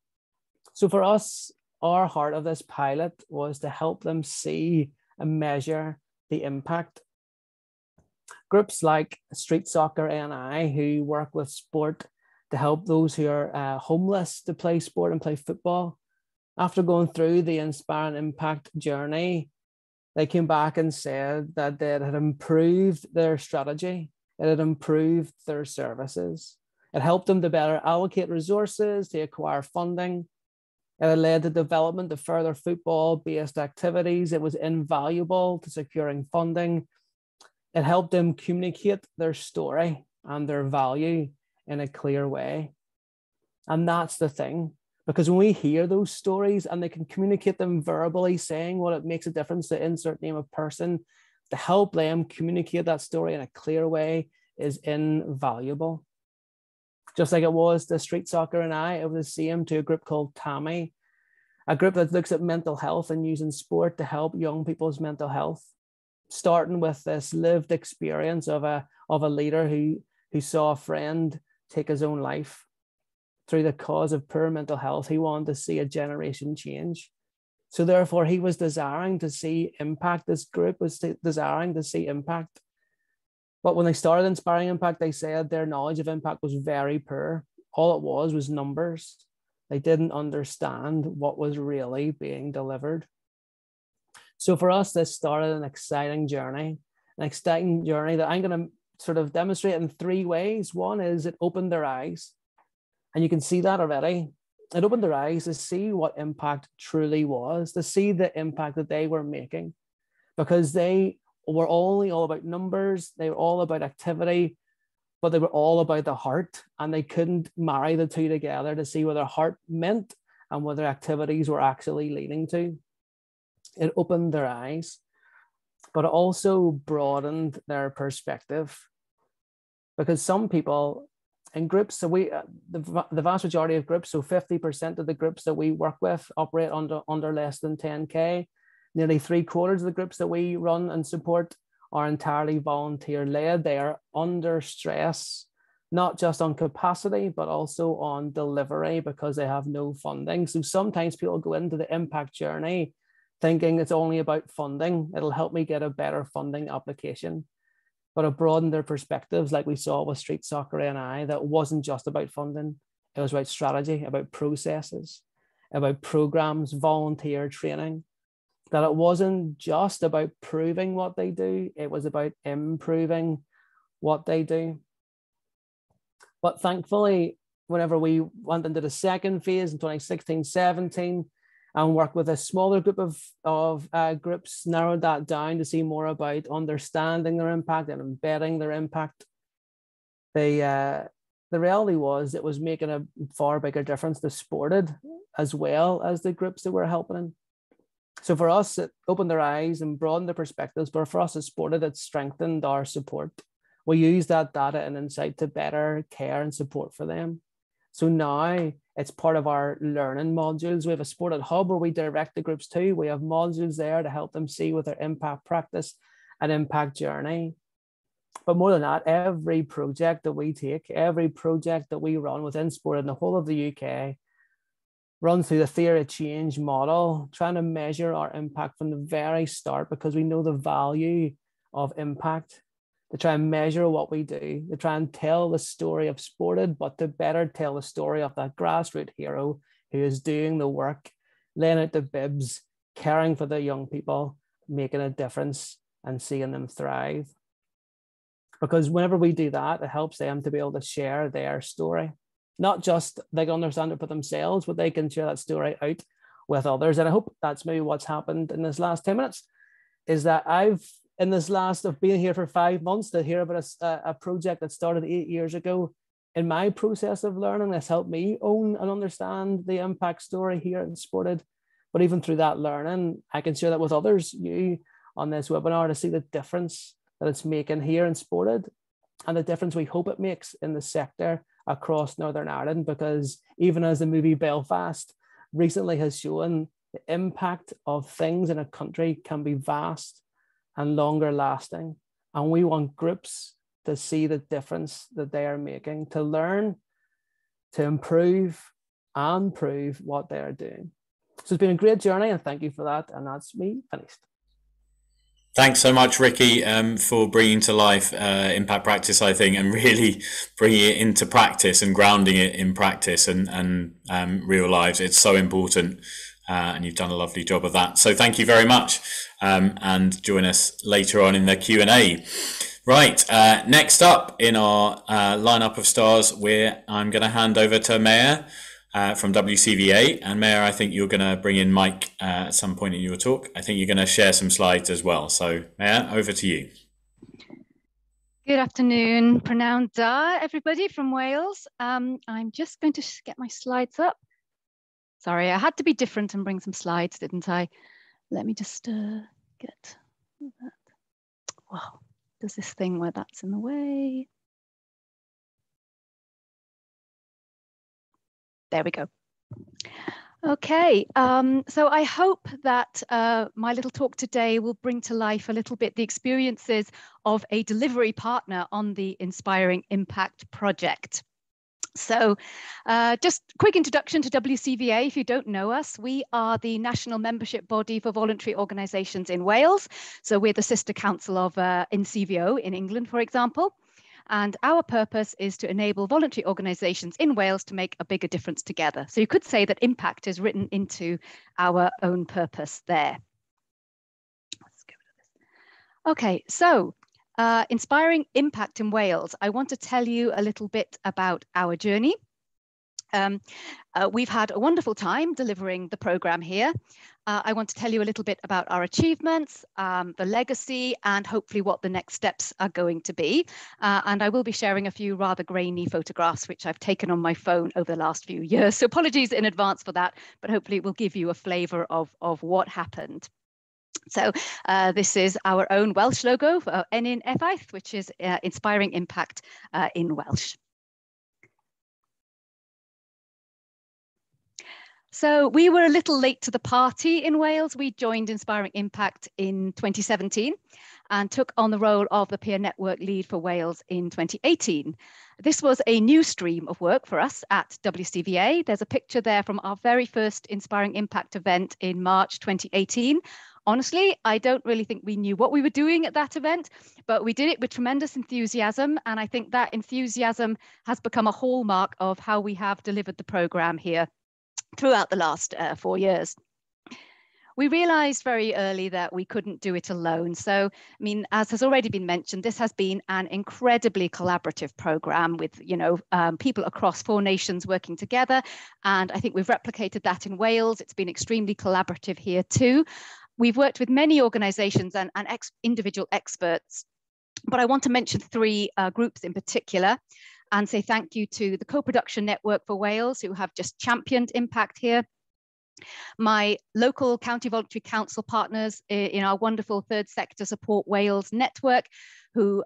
So for us, our heart of this pilot was to help them see and measure the impact. Groups like Street Soccer NI, who work with sport to help those who are homeless to play sport and play football. After going through the Inspiring Impact journey, they came back and said that it had improved their strategy, it had improved their services. It helped them to better allocate resources, to acquire funding. It had led to development of further football-based activities. It was invaluable to securing funding. It helped them communicate their story and their value in a clear way. And that's the thing, because when we hear those stories and they can communicate them verbally, saying what it makes a difference to insert name of person, to help them communicate that story in a clear way is invaluable. Just like it was to Street Soccer and it was the same to a group called TAMI, a group that looks at mental health and using sport to help young people's mental health, starting with this lived experience of a leader who saw a friend take his own life through the cause of poor mental health. He wanted to see a generation change. So therefore, he was desiring to see impact. This group was desiring to see impact. But when they started Inspiring Impact, they said their knowledge of impact was very poor. All it was numbers. They didn't understand what was really being delivered. So for us, this started an exciting journey that I'm going to sort of demonstrate in three ways. One is it opened their eyes. And you can see that already. it opened their eyes to see what impact truly was, to see the impact that they were making, because they were only all about numbers, they were all about activity, but they were all about the heart, and they couldn't marry the two together to see what their heart meant and what their activities were actually leading to. It opened their eyes, but it also broadened their perspective, because some people in groups, so the vast majority of groups, so 50% of the groups that we work with operate under less than 10K. Nearly 3/4 of the groups that we run and support are entirely volunteer led. They are under stress, not just on capacity, but also on delivery, because they have no funding. So sometimes people go into the impact journey thinking it's only about funding. It'll help me get a better funding application. But it broadened their perspectives, like we saw with Street Soccer NI, that wasn't just about funding. It was about strategy, about processes, about programs, volunteer training, that it wasn't just about proving what they do, it was about improving what they do. But thankfully, whenever we went into the second phase in 2016-17 and worked with a smaller group of groups, narrowed that down to see more about understanding their impact and embedding their impact, the reality was it was making a far bigger difference to Sported as well as the groups that we're helping in. So for us, it opened their eyes and broadened their perspectives, but for us as Sported, it strengthened our support. We use that data and insight to better care and support for them. So now it's part of our learning modules. We have a Sported hub where we direct the groups to. We have modules there to help them see with their impact practice and impact journey. But more than that, every project that we take, every project that we run within Sported in the whole of the UK, runs through the theory of change model, trying to measure our impact from the very start, because we know the value of impact, to try and measure what we do, to try and tell the story of Sported, but to better tell the story of that grassroots hero who is doing the work, laying out the bibs, caring for the young people, making a difference and seeing them thrive. Because whenever we do that, it helps them to be able to share their story. Not just they can understand it for themselves, but they can share that story out with others. And I hope that's maybe what's happened in this last 10 minutes, is that I've, in this last of being here for 5 months, to hear about a project that started 8 years ago, in my process of learning, has helped me own and understand the impact story here at Sported. But even through that learning, I can share that with others, you on this webinar, to see the difference that it's making here in Sported and the difference we hope it makes in the sector across Northern Ireland. Because even as the movie Belfast recently has shown, the impact of things in a country can be vast and longer lasting. And we want groups to see the difference that they are making, to learn, to improve and prove what they are doing. So it's been a great journey, and thank you for that. And that's me finished. Thanks so much, Ricky, for bringing to life impact practice, I think, and really bringing it into practice and grounding it in practice and real lives. It's so important, and you've done a lovely job of that. So thank you very much, and join us later on in the Q&A. Right, next up in our lineup of stars, I'm going to hand over to Mayor from Wcva. And Mayor, I think you're going to bring in Mike at some point in your talk. I think you're going to share some slides as well. So Mayor, over to you. Good afternoon, Prynawn da, everybody from Wales. I'm just going to get my slides up. Sorry, I had to be different and bring some slides, didn't I? Let me just get that. Wow, does this thing where that's in the way? There we go. Okay, so I hope that my little talk today will bring to life a little bit the experiences of a delivery partner on the Inspiring Impact project. So just quick introduction to Wcva. If you don't know us, we are the national membership body for voluntary organisations in Wales. So we're the sister council of NCVO in England, for example. And our purpose is to enable voluntary organisations in Wales to make a bigger difference together. So you could say that impact is written into our own purpose there. Let's go to this. Okay, so Inspiring Impact in Wales. I want to tell you a little bit about our journey. We've had a wonderful time delivering the programme here. I want to tell you a little bit about our achievements, the legacy, and hopefully what the next steps are going to be. And I will be sharing a few rather grainy photographs, which I've taken on my phone over the last few years. So apologies in advance for that, but hopefully it will give you a flavour of what happened. So this is our own Welsh logo for Ennyn Effaith, which is inspiring impact in Welsh. So we were a little late to the party in Wales. We joined Inspiring Impact in 2017 and took on the role of the peer network lead for Wales in 2018. This was a new stream of work for us at Wcva. There's a picture there from our very first Inspiring Impact event in March 2018. Honestly, I don't really think we knew what we were doing at that event, but we did it with tremendous enthusiasm. And I think that enthusiasm has become a hallmark of how we have delivered the programme here throughout the last 4 years. We realized very early that we couldn't do it alone. So, I mean, as has already been mentioned, this has been an incredibly collaborative program with, people across 4 nations working together. And I think we've replicated that in Wales. It's been extremely collaborative here too. We've worked with many organizations and individual experts, but I want to mention 3 groups in particular and say thank you to the Co-Production Network for Wales, who have just championed impact here. My local county voluntary council partners in our wonderful Third Sector Support Wales network, who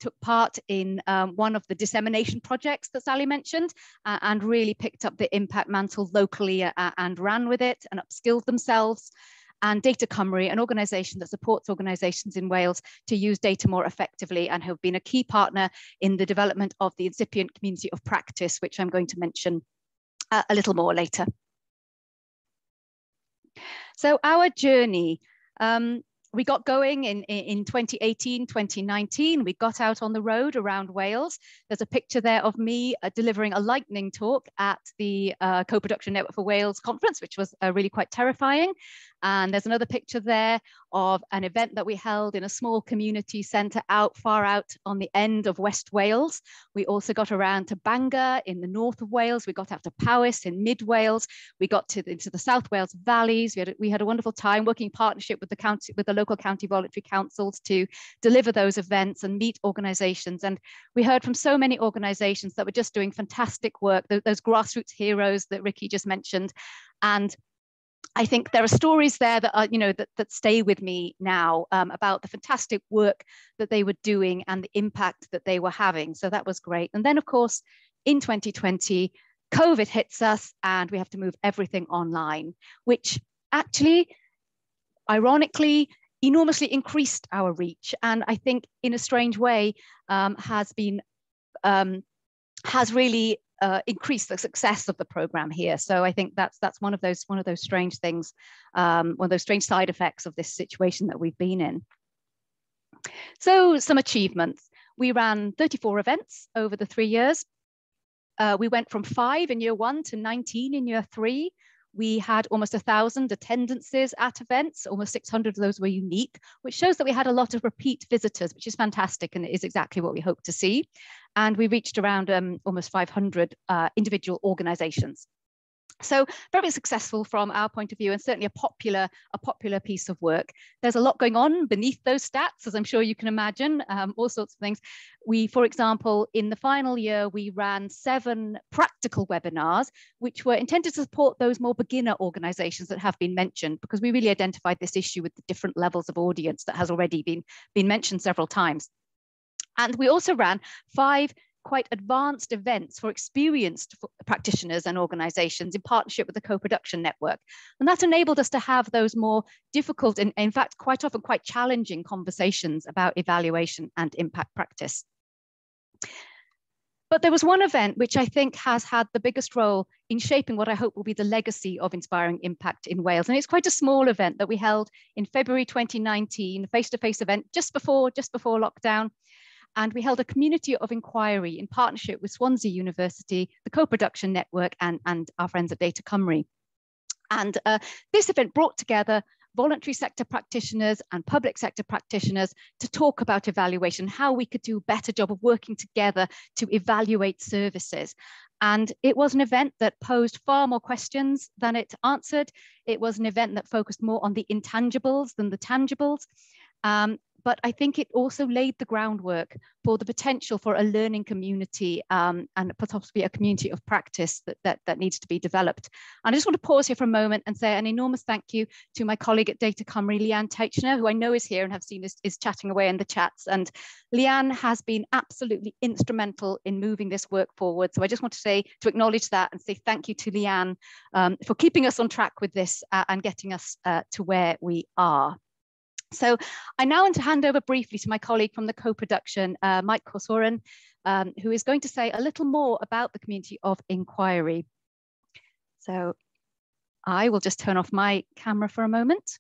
took part in one of the dissemination projects that Sally mentioned and really picked up the impact mantle locally and ran with it and upskilled themselves. And Data Cymru, an organisation that supports organisations in Wales to use data more effectively and have been a key partner in the development of the incipient community of practice, which I'm going to mention a little more later. So our journey, we got going in 2018, 2019. We got out on the road around Wales. There's a picture there of me delivering a lightning talk at the Co-Production Network for Wales conference, which was really quite terrifying. And there's another picture there of an event that we held in a small community centre far out on the end of West Wales. We also got around to Bangor in the north of Wales. We got out to Powys in mid Wales. We got into the South Wales valleys. We had a wonderful time working in partnership with the local county voluntary councils to deliver those events and meet organisations. And we heard from so many organisations that were just doing fantastic work, those grassroots heroes that Ricky just mentioned. And I think there are stories there that are, that stay with me now about the fantastic work that they were doing and the impact that they were having. So that was great. And then, of course, in 2020, COVID hits us and we have to move everything online, which actually, ironically, enormously increased our reach. And I think in a strange way has really increase the success of the program here. So I think that's one of those strange things, one of those strange side effects of this situation that we've been in. So some achievements. We ran 34 events over the 3 years. We went from 5 in year 1 to 19 in year 3. We had almost 1,000 attendances at events. Almost 600 of those were unique, which shows that we had a lot of repeat visitors, which is fantastic and it is exactly what we hope to see. And we reached around almost 500 individual organizations. So very successful from our point of view, and certainly a popular piece of work. There's a lot going on beneath those stats, as I'm sure you can imagine, all sorts of things. We, for example, in the final year, we ran 7 practical webinars, which were intended to support those more beginner organizations that have been mentioned, because we really identified this issue with the different levels of audience that has already been mentioned several times. And we also ran 5 quite advanced events for experienced practitioners and organizations in partnership with the Co-Production Network. And that enabled us to have those more difficult and in fact quite often quite challenging conversations about evaluation and impact practice. But there was one event which I think has had the biggest role in shaping what I hope will be the legacy of Inspiring Impact in Wales. And it's quite a small event that we held in February 2019, a face-to-face event just before lockdown. And we held a community of inquiry in partnership with Swansea University, the Co-Production Network, and our friends at Data Cymru. And this event brought together voluntary sector practitioners and public sector practitioners to talk about evaluation, how we could do a better job of working together to evaluate services. And it was an event that posed far more questions than it answered. It was an event that focused more on the intangibles than the tangibles. But I think it also laid the groundwork for the potential for a learning community and possibly a community of practice that needs to be developed. And I just want to pause here for a moment and say an enormous thank you to my colleague at Data Cymru, Leanne Teichner, who I know is here and have seen is chatting away in the chats. And Leanne has been absolutely instrumental in moving this work forward. So I just want to acknowledge that and say thank you to Leanne for keeping us on track with this and getting us to where we are. So I now want to hand over briefly to my colleague from the co-production, Mike Korsoren, who is going to say a little more about the community of inquiry. So I will just turn off my camera for a moment.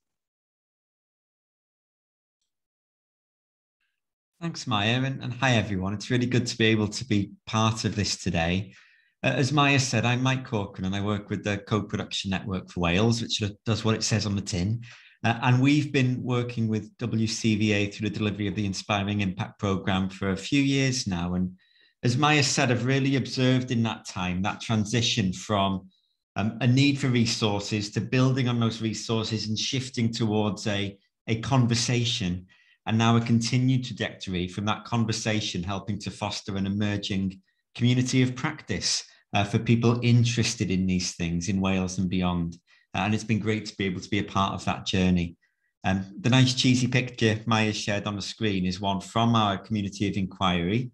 Thanks, Maya, and hi, everyone. It's really good to be able to be part of this today. As Maya said, I'm Mike Corcoran, and I work with the Co-Production Network for Wales, which does what it says on the tin. And we've been working with Wcva through the delivery of the Inspiring Impact programme for a few years now. And as Maya said, I've really observed in that time that transition from a need for resources to building on those resources and shifting towards a conversation, and now a continued trajectory from that conversation helping to foster an emerging community of practice for people interested in these things in Wales and beyond. And it's been great to be able to be a part of that journey. The nice cheesy picture Maya shared on the screen is one from our community of inquiry.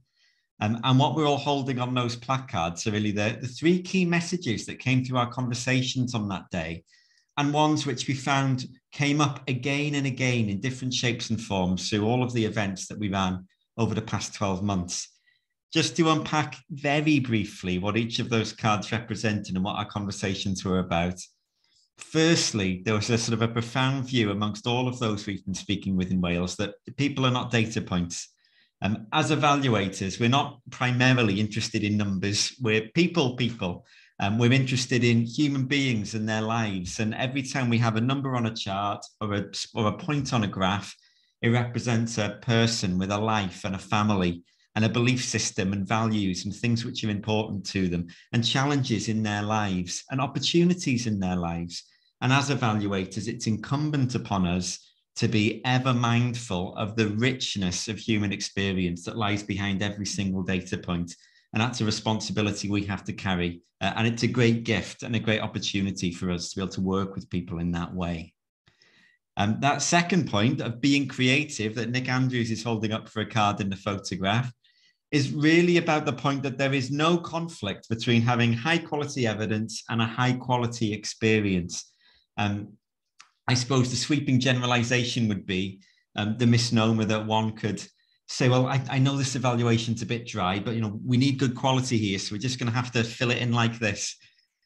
And what we're all holding on those placards are really the three key messages that came through our conversations on that day, and ones which we found came up again and again in different shapes and forms through all of the events that we ran over the past 12 months. Just to unpack very briefly what each of those cards represented and what our conversations were about. Firstly, there was a sort of a profound view amongst all of those we've been speaking with in Wales that people are not data points. As evaluators, we're not primarily interested in numbers. We're people. We're interested in human beings and their lives. And every time we have a number on a chart or a point on a graph, it represents a person with a life and a family and a belief system and values and things which are important to them, and challenges in their lives and opportunities in their lives. And as evaluators, it's incumbent upon us to be ever mindful of the richness of human experience that lies behind every single data point. And that's a responsibility we have to carry. And it's a great gift and a great opportunity for us to be able to work with people in that way. That second point of being creative that Nick Andrews is holding up for a card in the photograph is really about the point that there is no conflict between having high quality evidence and a high quality experience. I suppose the sweeping generalization would be the misnomer that one could say, well, I know this evaluation's a bit dry, but we need good quality here, so we're just going to have to fill it in like this.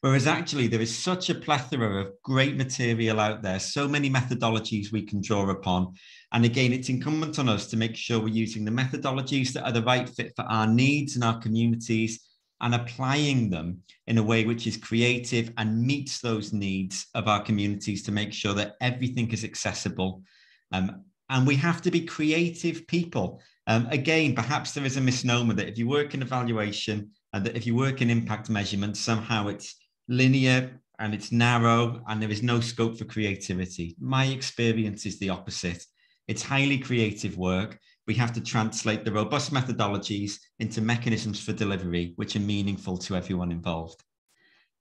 Whereas actually there is such a plethora of great material out there, so many methodologies we can draw upon. And again, it's incumbent on us to make sure we're using the methodologies that are the right fit for our needs and our communities, and applying them in a way which is creative and meets those needs of our communities to make sure that everything is accessible. And we have to be creative people. Again, perhaps there is a misnomer that if you work in evaluation and that if you work in impact measurement, somehow it's linear and it's narrow and there is no scope for creativity. My experience is the opposite. It's highly creative work. We have to translate the robust methodologies into mechanisms for delivery, which are meaningful to everyone involved.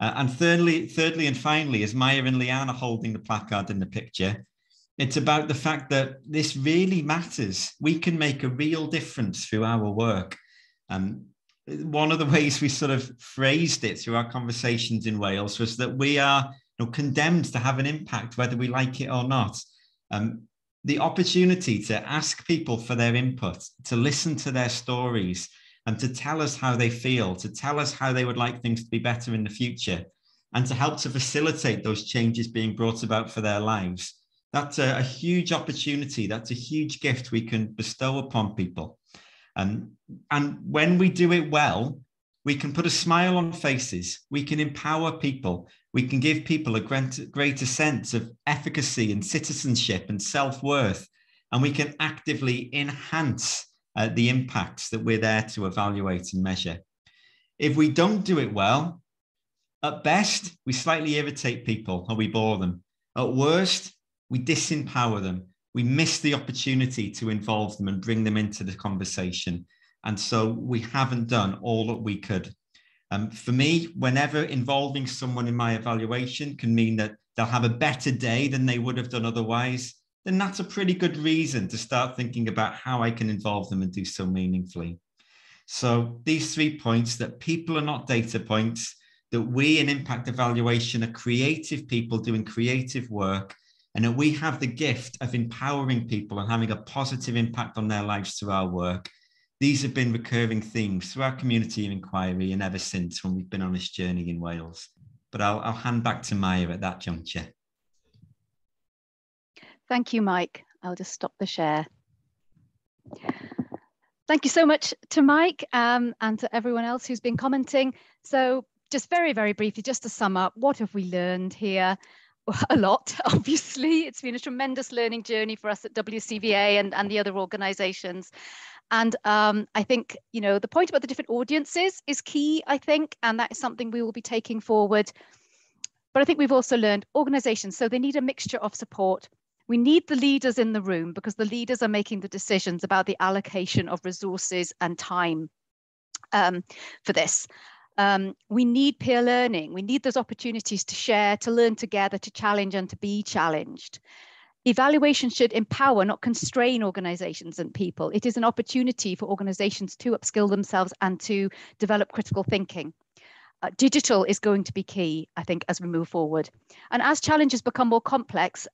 And thirdly and finally, as Maya and Leanne are holding the placard in the picture, it's about the fact that this really matters. We can make a real difference through our work. One of the ways we sort of phrased it through our conversations in Wales was that we are condemned to have an impact, whether we like it or not. The opportunity to ask people for their input, to listen to their stories, and to tell us how they feel, to tell us how they would like things to be better in the future, and to help to facilitate those changes being brought about for their lives. That's a huge opportunity. That's a huge gift we can bestow upon people. And when we do it well, We can put a smile on faces. We can empower people. We can give people a greater sense of efficacy and citizenship and self-worth. And we can actively enhance the impacts that we're there to evaluate and measure. If we don't do it well, at best, we slightly irritate people or we bore them. At worst, we disempower them. We miss the opportunity to involve them and bring them into the conversation. And so we haven't done all that we could. For me, whenever involving someone in my evaluation can mean that they'll have a better day than they would have done otherwise, then that's a pretty good reason to start thinking about how I can involve them and do so meaningfully. So these 3 points, that people are not data points, that we in impact evaluation are creative people doing creative work, and that we have the gift of empowering people and having a positive impact on their lives through our work. These have been recurring themes through our community of inquiry and ever since when we've been on this journey in Wales. But I'll hand back to Maya at that juncture. Thank you, Mike. I'll just stop the share. Thank you so much to Mike and to everyone else who's been commenting. So just very, very briefly, just to sum up, what have we learned here? A lot, obviously. It's been a tremendous learning journey for us at Wcva and the other organisations. And I think, you know, the point about the different audiences is key, I think, and that is something we will be taking forward. But I think we've also learned organisations, so they need a mixture of support. We need the leaders in the room because the leaders are making the decisions about the allocation of resources and time for this. We need peer learning. We need those opportunities to share, to learn together, to challenge and to be challenged. Evaluation should empower, not constrain organizations and people. It is an opportunity for organizations to upskill themselves and to develop critical thinking. Digital is going to be key, I think, as we move forward. And as challenges become more complex,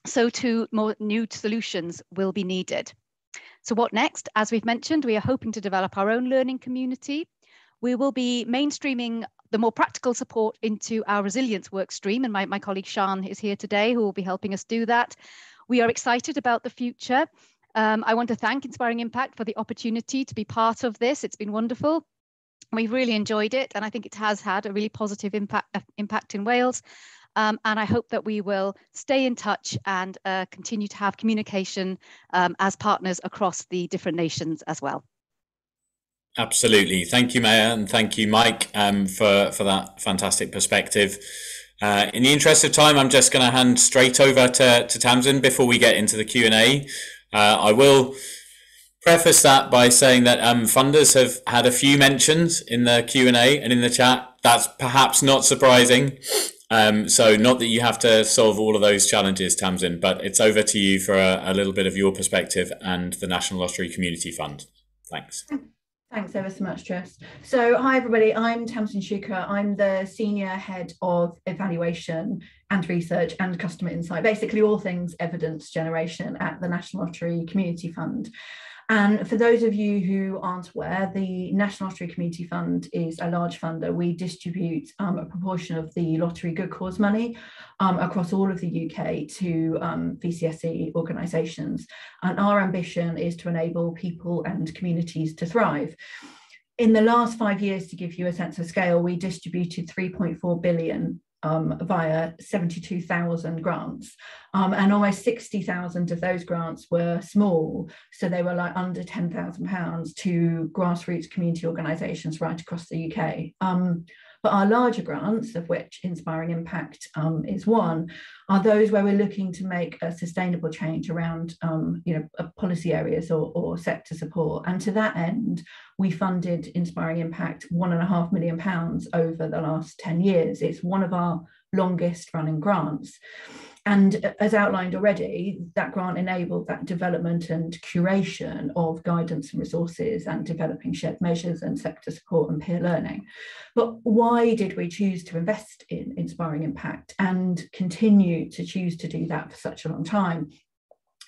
so too more new solutions will be needed. So what next? As we've mentioned, we are hoping to develop our own learning community. We will be mainstreaming the more practical support into our resilience work stream, and my colleague Sian is here today who will be helping us do that. We are excited about the future. I want to thank Inspiring Impact for the opportunity to be part of this. It's been wonderful. We've really enjoyed it, and I think it has had a really positive impact in Wales. And I hope that we will stay in touch and continue to have communication as partners across the different nations as well. Absolutely. Thank you, Maya, and thank you, Mike, for that fantastic perspective. In the interest of time, I'm just going to hand straight over to Tamsin before we get into the Q&A. I will preface that by saying that funders have had a few mentions in the Q&A and in the chat. That's perhaps not surprising. So not that you have to solve all of those challenges, Tamsin, but it's over to you for a little bit of your perspective and the National Lottery Community Fund. Thanks. Thanks ever so much, Tris. So hi, everybody. I'm Tamsin Shuker. I'm the Senior Head of Evaluation and Research and Customer Insight, basically all things evidence generation at the National Lottery Community Fund. And for those of you who aren't aware, the National Lottery Community Fund is a large funder. We distribute a proportion of the lottery good cause money across all of the UK to VCSE organisations. And our ambition is to enable people and communities to thrive. In the last 5 years, to give you a sense of scale, we distributed 3.4 billion via 72,000 grants, and almost 60,000 of those grants were small, so they were like under £10,000 to grassroots community organisations right across the UK. But our larger grants, of which Inspiring Impact is one, are those where we're looking to make a sustainable change around policy areas or sector support. And to that end, we funded Inspiring Impact £1.5 million over the last 10 years. It's one of our longest running grants. And as outlined already, that grant enabled that development and curation of guidance and resources and developing shared measures and sector support and peer learning. But why did we choose to invest in Inspiring Impact and continue to choose to do that for such a long time?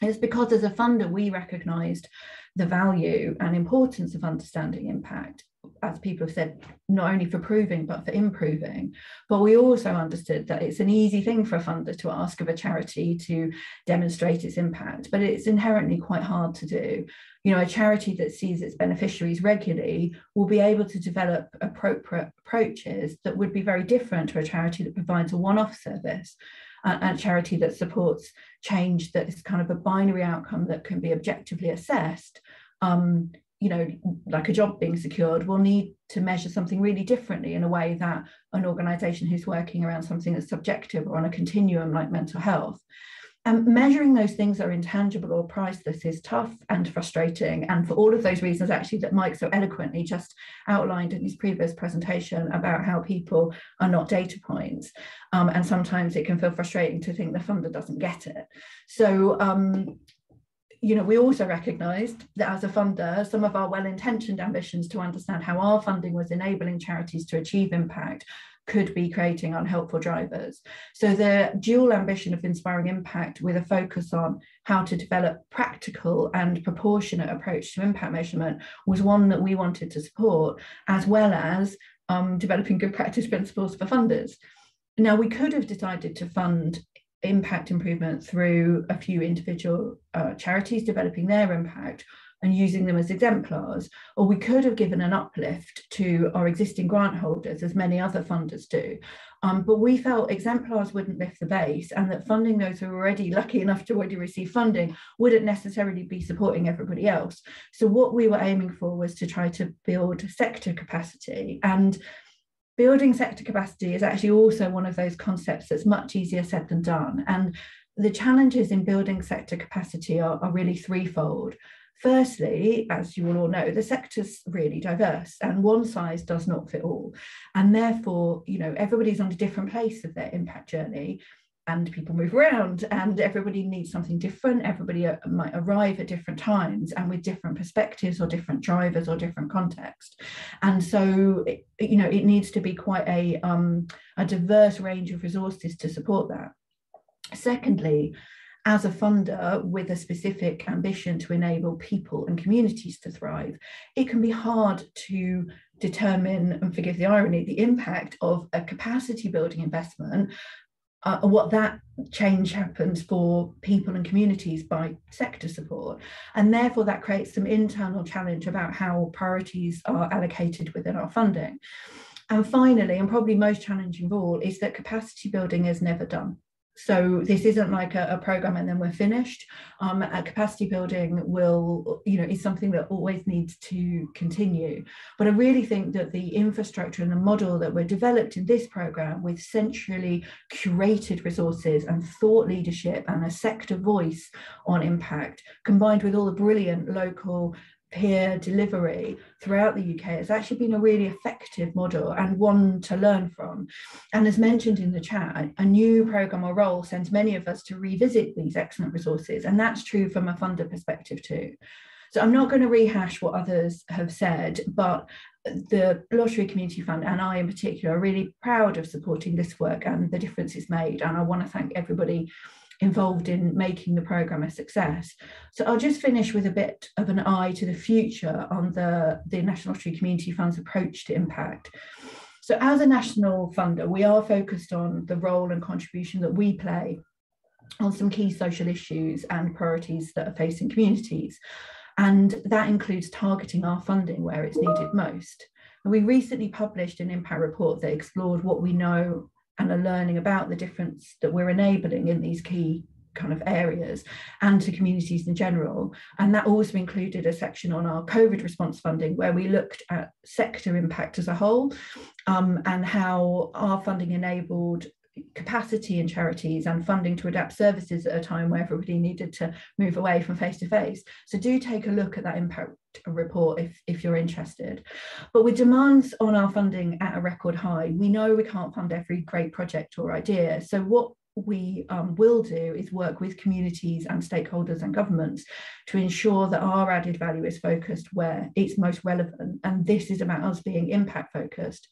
It's because as a funder, we recognised the value and importance of understanding impact as people have said, not only for proving, but for improving. But we also understood that it's an easy thing for a funder to ask of a charity to demonstrate its impact, but it's inherently quite hard to do. You know, a charity that sees its beneficiaries regularly will be able to develop appropriate approaches that would be very different to a charity that provides a one-off service, and a charity that supports change that is kind of a binary outcome that can be objectively assessed. You know, like a job being secured, will need to measure something really differently in a way that an organisation who's working around something that's subjective or on a continuum like mental health. And measuring those things that are intangible or priceless is tough and frustrating. And for all of those reasons, actually, that Mike so eloquently just outlined in his previous presentation about how people are not data points. And sometimes it can feel frustrating to think the funder doesn't get it. So, you know, we also recognised that as a funder, some of our well-intentioned ambitions to understand how our funding was enabling charities to achieve impact could be creating unhelpful drivers. So the dual ambition of inspiring impact with a focus on how to develop practical and proportionate approach to impact measurement was one that we wanted to support, as well as developing good practice principles for funders. Now, we could have decided to fund impact improvement through a few individual charities developing their impact and using them as exemplars, or we could have given an uplift to our existing grant holders, as many other funders do. But we felt exemplars wouldn't lift the base, and that funding those who are already lucky enough to already receive funding wouldn't necessarily be supporting everybody else. So what we were aiming for was to try to build sector capacity, and building sector capacity is actually also one of those concepts that's much easier said than done. And the challenges in building sector capacity are really threefold. Firstly, as you will all know, the sector's really diverse and one size does not fit all. And therefore, you know, everybody's on a different place of their impact journey, and people move around and everybody needs something different. Everybody might arrive at different times and with different perspectives or different drivers or different context. And so, you know, it needs to be quite a diverse range of resources to support that. Secondly, as a funder with a specific ambition to enable people and communities to thrive, it can be hard to determine, and forgive the irony, the impact of a capacity building investment, what that change happens for people and communities by sector support. And therefore that creates some internal challenge about how priorities are allocated within our funding. And finally, and probably most challenging of all, is that capacity building is never done. So this isn't like a program and then we're finished. Capacity building will, you know, is something that always needs to continue. But I really think that the infrastructure and the model that we're developed in this program, with centrally curated resources and thought leadership and a sector voice on impact, combined with all the brilliant local peer delivery throughout the UK, has actually been a really effective model and one to learn from. And as mentioned in the chat, a new programme or role sends many of us to revisit these excellent resources, and that's true from a funder perspective too. So I'm not going to rehash what others have said, but the Lottery Community Fund and I in particular are really proud of supporting this work and the difference it's made, and I want to thank everybody involved in making the programme a success. So I'll just finish with a bit of an eye to the future on the National Lottery Community Fund's approach to impact. So as a national funder, we are focused on the role and contribution that we play on some key social issues and priorities that are facing communities. And that includes targeting our funding where it's needed most. And we recently published an impact report that explored what we know and are learning about the difference that we're enabling in these key kind of areas and to communities in general. And that also included a section on our COVID response funding, where we looked at sector impact as a whole, and how our funding enabled capacity in charities and funding to adapt services at a time where everybody needed to move away from face-to-face. So do take a look at that impact report if you're interested. But with demands on our funding at a record high, we know we can't fund every great project or idea. So what we will do is work with communities and stakeholders and governments to ensure that our added value is focused where it's most relevant. And this is about us being impact focused.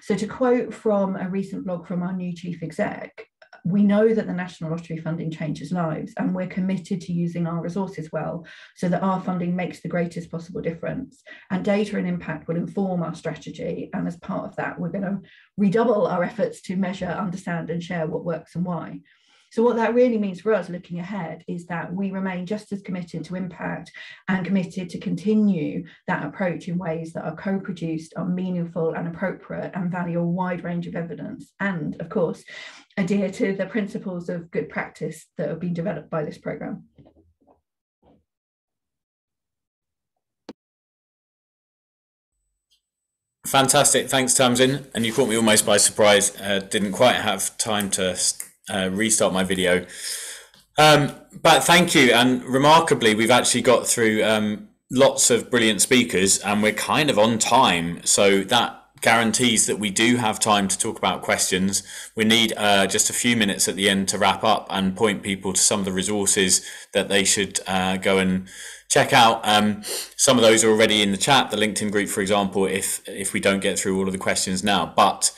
So to quote from a recent blog from our new chief exec, we know that the National Lottery funding changes lives, and we're committed to using our resources well so that our funding makes the greatest possible difference. And data and impact will inform our strategy. And as part of that, we're going to redouble our efforts to measure, understand, and share what works and why. So what that really means for us looking ahead is that we remain just as committed to impact and committed to continue that approach in ways that are co-produced, are meaningful and appropriate, and value a wide range of evidence, and of course adhere to the principles of good practice that have been developed by this programme. Fantastic, thanks Tamsin, and you caught me almost by surprise. Didn't quite have time to restart my video, but thank you. And remarkably, we've actually got through lots of brilliant speakers, and we're kind of on time, so that guarantees that we do have time to talk about questions. We need just a few minutes at the end to wrap up and point people to some of the resources that they should go and check out. Some of those are already in the chat, the LinkedIn group, for example, if we don't get through all of the questions now. But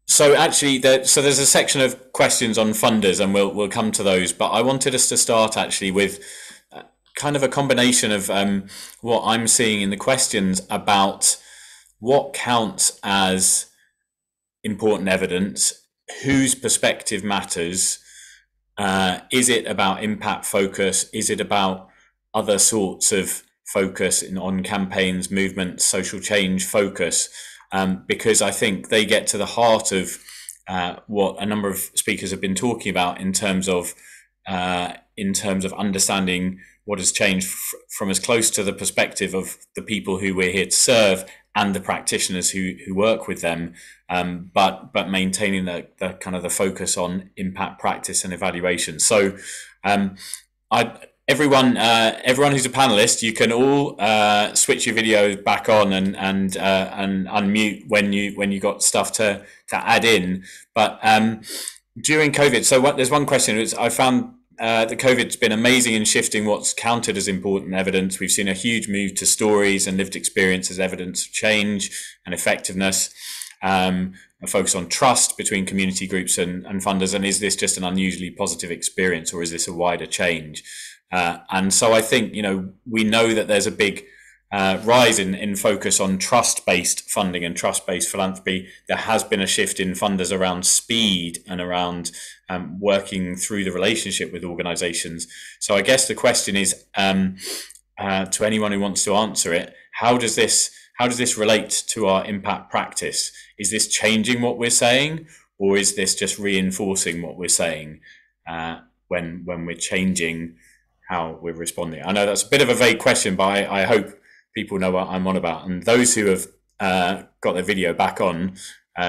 so actually, there's a section of questions on funders, and we'll come to those. But I wanted us to start actually with kind of a combination of what I'm seeing in the questions about what counts as important evidence, whose perspective matters. Is it about impact focus? Is it about other sorts of focus on campaigns, movements, social change focus? Because I think they get to the heart of what a number of speakers have been talking about in terms of understanding what has changed from as close to the perspective of the people who we're here to serve and the practitioners who work with them, but maintaining the kind of the focus on impact practice and evaluation. So everyone who's a panelist, you can all switch your videos back on and unmute when you got stuff to add in. But during COVID, so there's one question. I found that COVID's been amazing in shifting what's counted as important evidence. We've seen a huge move to stories and lived experience as evidence of change and effectiveness. A focus on trust between community groups and funders. And is this just an unusually positive experience, or is this a wider change? And so I think, we know that there's a big rise in focus on trust-based funding and trust-based philanthropy. There has been a shift in funders around speed and around working through the relationship with organizations. So I guess the question is, to anyone who wants to answer it, how does this relate to our impact practice? Is this changing what we're saying, or is this just reinforcing what we're saying when we're changing how we're responding? I know that's a bit of a vague question, but I hope people know what I'm on about. And those who have got their video back on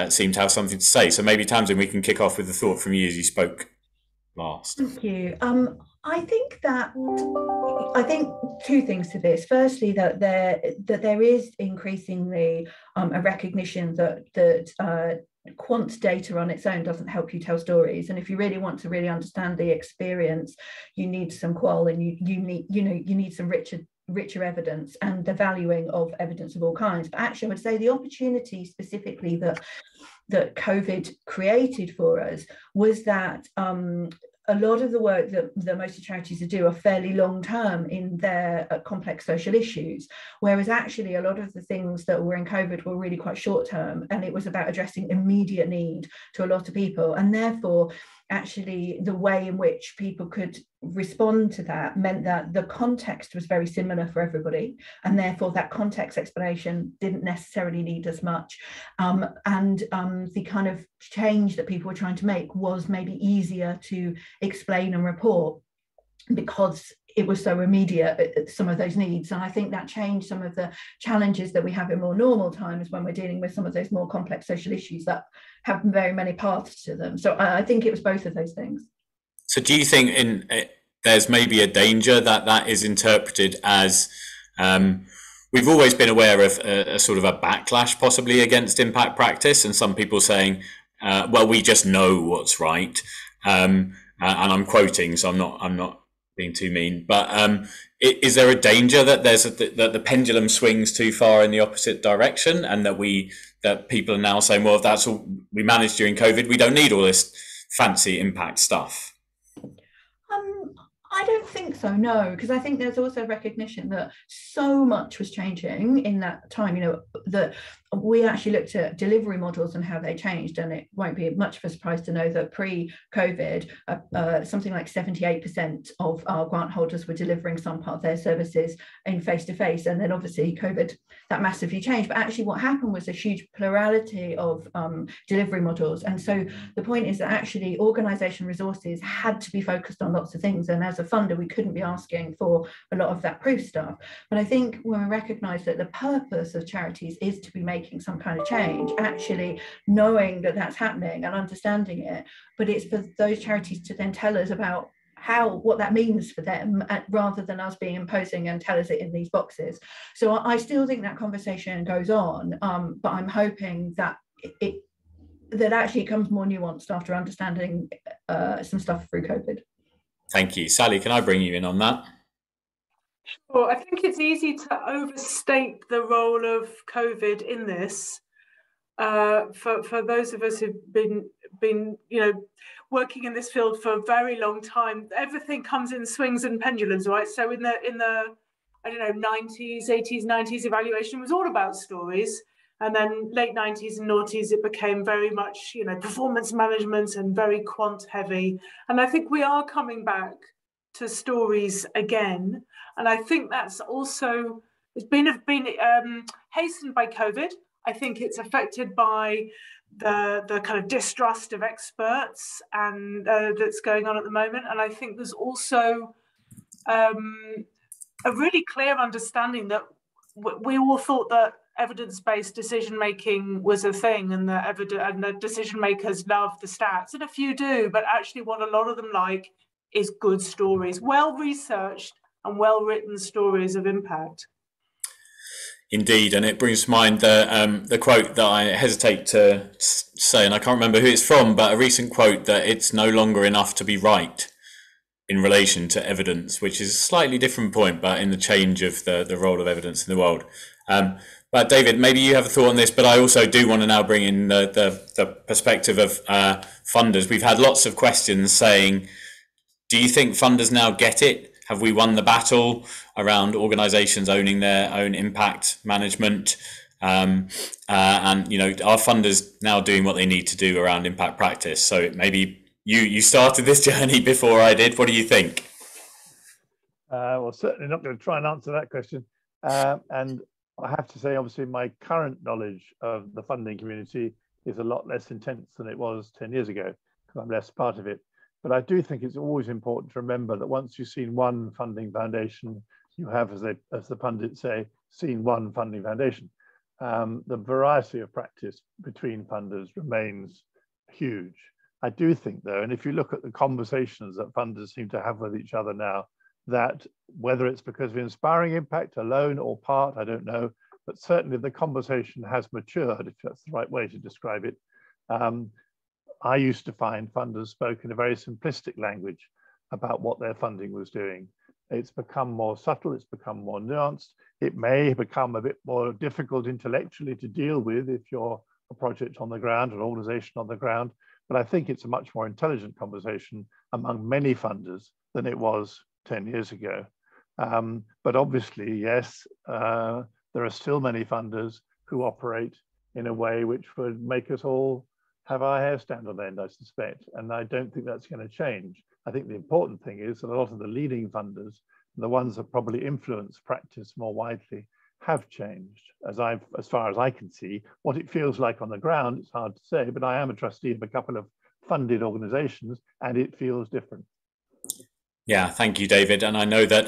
seem to have something to say. So maybe, Tamsin, we can kick off with the thought from you as you spoke last. Thank you. I think two things to this. Firstly, that there is increasingly a recognition that quant data on its own doesn't help you tell stories, and if you really want to really understand the experience, you need some qual, and you need some richer evidence and the valuing of evidence of all kinds. But actually, I would say the opportunity specifically that COVID created for us was that a lot of the work that most of charities do are fairly long term in their complex social issues, whereas actually a lot of the things that were in COVID were really quite short term, and it was about addressing immediate need to a lot of people. And therefore, actually, the way in which people could respond to that meant that the context was very similar for everybody, and therefore that context explanation didn't necessarily need as much, and the kind of change that people were trying to make was maybe easier to explain and report because it was so immediate, some of those needs. And I think that changed some of the challenges that we have in more normal times when we're dealing with some of those more complex social issues that have very many paths to them. So I think it was both of those things. So do you think there's maybe a danger that is interpreted as, we've always been aware of a sort of a backlash possibly against impact practice, and some people saying, well, we just know what's right. And I'm quoting, so I'm not being too mean, but is there a danger that that the pendulum swings too far in the opposite direction, and that people are now saying, well, if that's all we managed during COVID, we don't need all this fancy impact stuff? I don't think so, no, because I think there's also recognition that so much was changing in that time, that we actually looked at delivery models and how they changed, and it won't be much of a surprise to know that pre-COVID, something like 78% of our grant holders were delivering some part of their services in face-to-face, and then obviously COVID, that massively changed. But actually what happened was a huge plurality of delivery models, and so the point is that actually organisation resources had to be focused on lots of things, and as a funder we couldn't be asking for a lot of that proof stuff. But I think when we recognise that the purpose of charities is to be making some kind of change, actually knowing that that's happening and understanding it, but it's for those charities to then tell us about what that means for them, rather than us being imposing and tell us it in these boxes. So I still think that conversation goes on, but I'm hoping that that actually becomes more nuanced after understanding some stuff through COVID. Thank you. Sally, can I bring you in on that? Sure. I think it's easy to overstate the role of COVID in this. For those of us who've been working in this field for a very long time, everything comes in swings and pendulums, right? So in the 90s, 80s, 90s, evaluation was all about stories. And then late 90s and noughties, it became very much, performance management and very quant heavy. And I think we are coming back to stories again. And I think that's also, it's been hastened by COVID. I think it's affected by the kind of distrust of experts and that's going on at the moment. And I think there's also a really clear understanding that we all thought that evidence-based decision-making was a thing, and the decision makers love the stats, and a few do, but actually what a lot of them like is good stories, well-researched and well-written stories of impact. Indeed, and it brings to mind the quote that I hesitate to say, and I can't remember who it's from, but a recent quote that it's no longer enough to be right in relation to evidence, which is a slightly different point, but in the change of the role of evidence in the world. But David, maybe you have a thought on this, but I also do want to now bring in the perspective of funders. We've had lots of questions saying, do you think funders now get it? Have we won the battle around organisations owning their own impact management? And are funders now doing what they need to do around impact practice? So maybe you started this journey before I did. What do you think? Well, certainly not going to try and answer that question. And I have to say, obviously, my current knowledge of the funding community is a lot less intense than it was 10 years ago, because I'm less part of it. But I do think it's always important to remember that once you've seen one funding foundation, you have, as the pundits say, seen one funding foundation. The variety of practice between funders remains huge. I do think, though, and if you look at the conversations that funders seem to have with each other now, that whether it's because of inspiring impact alone or part, I don't know, but certainly the conversation has matured, if that's the right way to describe it. I used to find funders spoke in a very simplistic language about what their funding was doing. It's become more subtle, it's become more nuanced. It may become a bit more difficult intellectually to deal with if you're a project on the ground, an organization on the ground, but I think it's a much more intelligent conversation among many funders than it was 10 years ago. But obviously, yes, there are still many funders who operate in a way which would make us all have our hair stand on end, I suspect. And I don't think that's going to change. I think the important thing is that a lot of the leading funders, the ones that probably influence practice more widely, have changed. As far as I can see, what it feels like on the ground, it's hard to say, but I am a trustee of a couple of funded organizations and it feels different. Yeah, thank you, David. And I know that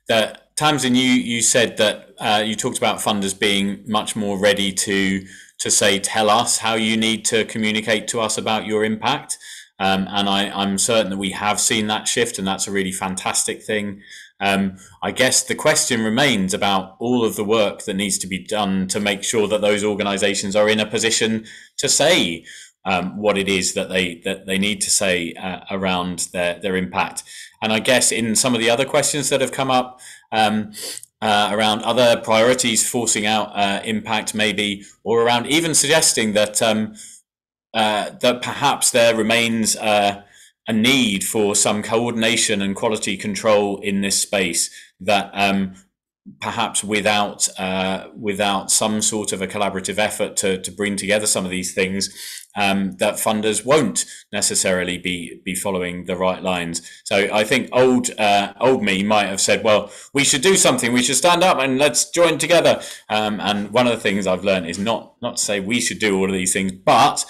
that Tamsin, you said that you talked about funders being much more ready to say, tell us how you need to communicate to us about your impact. And I'm certain that we have seen that shift, and that's a really fantastic thing. I guess the question remains about all of the work that needs to be done to make sure that those organizations are in a position to say what it is that they need to say around their impact. And I guess in some of the other questions that have come up around other priorities forcing out impact maybe, or around even suggesting that that perhaps there remains a need for some coordination and quality control in this space, that perhaps without some sort of a collaborative effort to bring together some of these things, that funders won't necessarily be following the right lines. So I think old me might have said, well, we should do something, we should stand up and let's join together. And one of the things I've learned is not to say we should do all of these things, but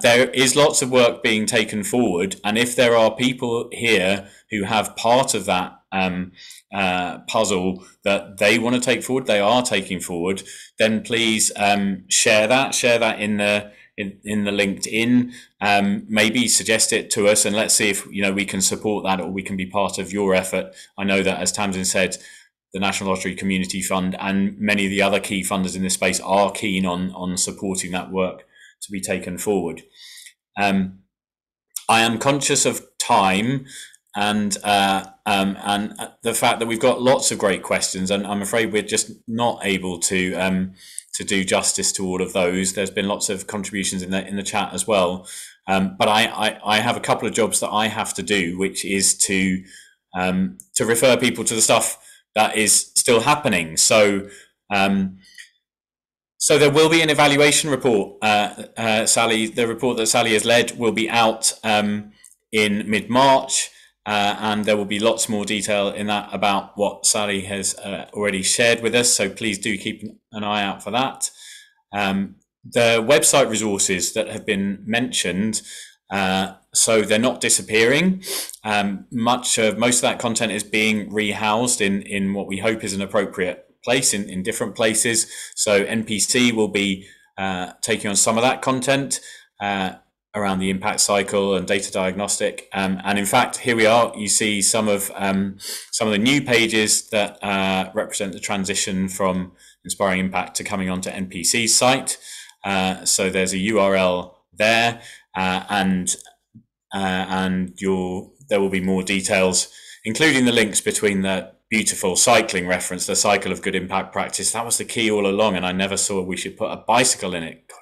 there is lots of work being taken forward, and if there are people here who have part of that puzzle that they want to take forward, they are taking forward, then please share that in the LinkedIn. Maybe suggest it to us, and let's see if we can support that, or we can be part of your effort. I know that, as Tamsin said, the National Lottery Community Fund and many of the other key funders in this space are keen on supporting that work to be taken forward. I am conscious of time and the fact that we've got lots of great questions, and I'm afraid we're just not able to do justice to all of those. There's been lots of contributions in the chat as well, but I have a couple of jobs that I have to do, which is to refer people to the stuff that is still happening. So there will be an evaluation report. Sally, the report that Sally has led, will be out in mid-March, and there will be lots more detail in that about what Sally has already shared with us. So please do keep an eye out for that. The website resources that have been mentioned, so they're not disappearing. Most of that content is being rehoused in what we hope is an appropriate place in different places. So NPC will be taking on some of that content around the impact cycle and data diagnostic, and in fact here we are. You see some of the new pages that represent the transition from Inspiring Impact to coming onto NPC's site. So there's a URL there, and there will be more details, including the links between the beautiful cycling reference, the cycle of good impact practice. That was the key all along, and I never saw we should put a bicycle in it. God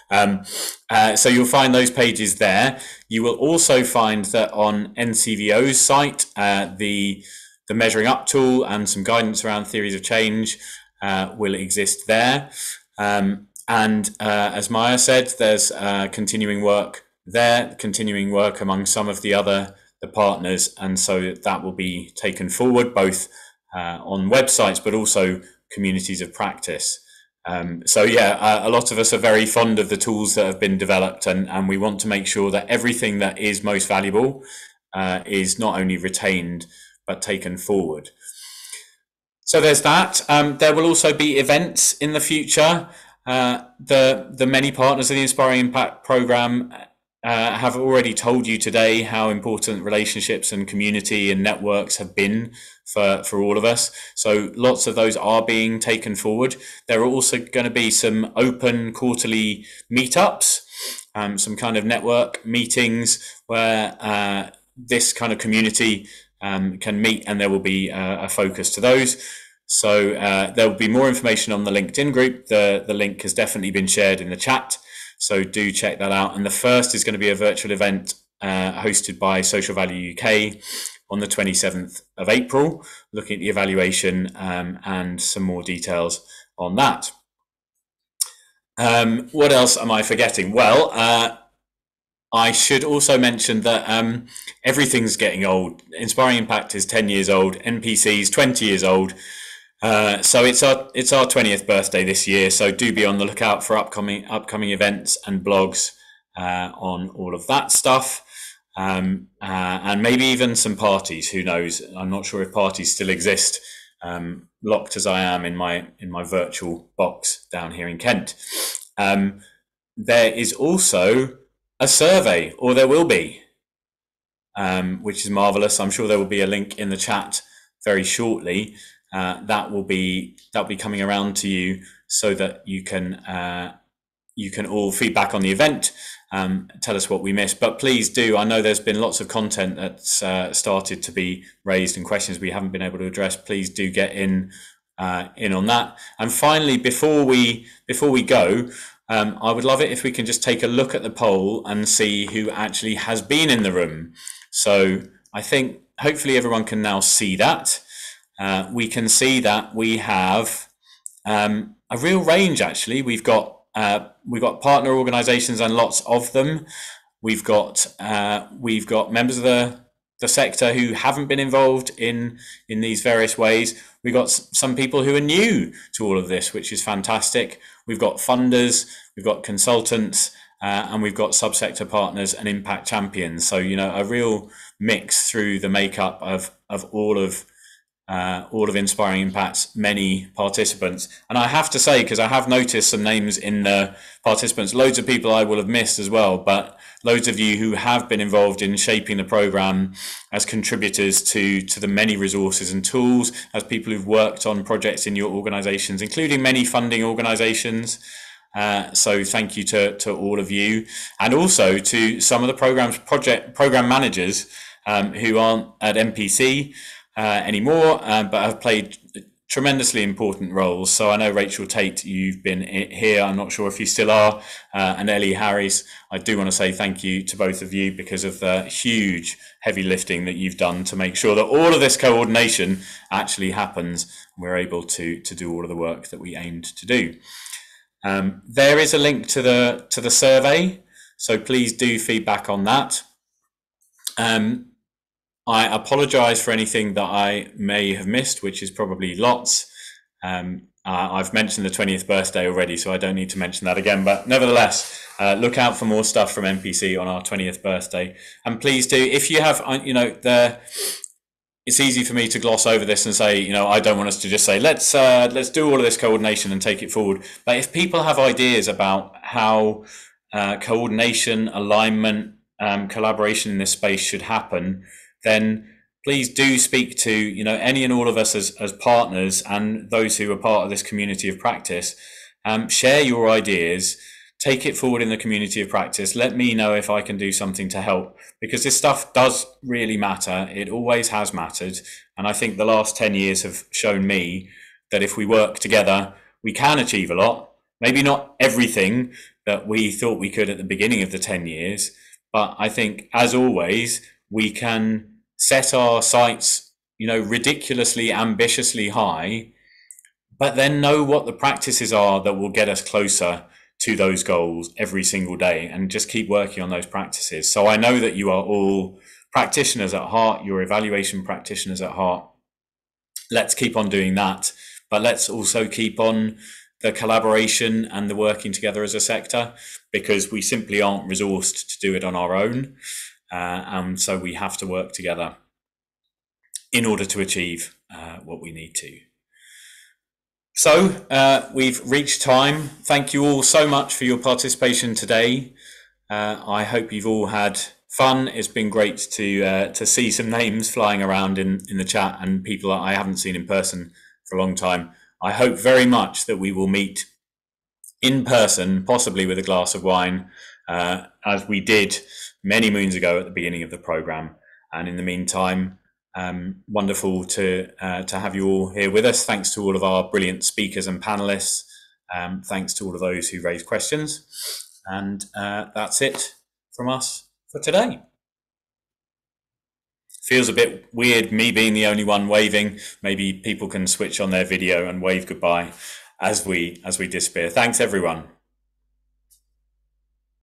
damn it. So you'll find those pages there. You will also find that on NCVO's site, the measuring up tool and some guidance around theories of change will exist there. And as Maya said, there's continuing work there, continuing work among some of the partners, and so that will be taken forward both on websites but also communities of practice. So yeah, a lot of us are very fond of the tools that have been developed, and we want to make sure that everything that is most valuable is not only retained but taken forward. So there's that. There will also be events in the future. The many partners of the Inspiring Impact programme have already told you today how important relationships and community and networks have been for all of us. So lots of those are being taken forward. There are also going to be some open quarterly meetups, some kind of network meetings where this kind of community can meet, and there will be a focus to those. So there will be more information on the LinkedIn group. The link has definitely been shared in the chat, so do check that out. And the first is going to be a virtual event hosted by Social Value UK on the 27th of April, looking at the evaluation and some more details on that. What else am I forgetting? Well, I should also mention that everything's getting old. Inspiring Impact is 10 years old, NPC is 20 years old. So it's our 20th birthday this year, so do be on the lookout for upcoming events and blogs on all of that stuff, and maybe even some parties. Who knows? I'm not sure if parties still exist, locked as I am in my virtual box down here in Kent. There is also a survey, or there will be, which is marvelous. I'm sure there will be a link in the chat very shortly. That will be coming around to you, so that you can all feedback on the event, tell us what we missed. But please do, I know there's been lots of content that's started to be raised and questions we haven't been able to address. Please do get in on that. And finally, before we go, I would love it if we can just take a look at the poll and see who actually has been in the room. So I think hopefully everyone can now see that. We can see that we have a real range, actually. We've got partner organisations and lots of them. We've got members of the sector who haven't been involved in these various ways. We've got some people who are new to all of this, which is fantastic. We've got funders, we've got consultants, and we've got subsector partners and impact champions. So, you know, a real mix through the makeup of all of Inspiring Impact's many participants. And I have to say, because I have noticed some names in the participants, loads of people I will have missed as well, but loads of you who have been involved in shaping the programme as contributors to the many resources and tools, as people who've worked on projects in your organisations, including many funding organisations. So thank you to all of you, and also to some of the programme managers who aren't at MPC anymore, but have played tremendously important roles. So I know Rachel Tate, you've been here. I'm not sure if you still are. And Ellie Harris, I do want to say thank you to both of you because of the huge heavy lifting that you've done to make sure that all of this coordination actually happens. We're able to do all of the work that we aimed to do. There is a link to the survey, so please do feedback on that. I apologise for anything that I may have missed, which is probably lots. I've mentioned the 20th birthday already, so I don't need to mention that again. But nevertheless, look out for more stuff from MPC on our 20th birthday. And please do, if you have, you know, it's easy for me to gloss over this and say, you know, I don't want us to just say, let's do all of this coordination and take it forward. But if people have ideas about how coordination, alignment, collaboration in this space should happen, then please do speak to, you know, any and all of us as partners and those who are part of this community of practice. Share your ideas, take it forward in the community of practice. Let me know if I can do something to help, because this stuff does really matter. It always has mattered. And I think the last 10 years have shown me that if we work together, we can achieve a lot. Maybe not everything that we thought we could at the beginning of the 10 years, but I think, as always, we can set our sights, you know, ridiculously ambitiously high, but then know what the practices are that will get us closer to those goals every single day, and just keep working on those practices. So I know that you are all practitioners at heart, you're evaluation practitioners at heart. Let's keep on doing that, but let's also keep on the collaboration and the working together as a sector, because we simply aren't resourced to do it on our own. And so we have to work together in order to achieve what we need to. So we've reached time. Thank you all so much for your participation today. I hope you've all had fun. It's been great to see some names flying around in the chat, and people that I haven't seen in person for a long time. I hope very much that we will meet in person, possibly with a glass of wine, as we did many moons ago at the beginning of the programme. And in the meantime, wonderful to have you all here with us. Thanks to all of our brilliant speakers and panelists. Thanks to all of those who raised questions. And that's it from us for today. Feels a bit weird, me being the only one waving. Maybe people can switch on their video and wave goodbye as we disappear. Thanks, everyone.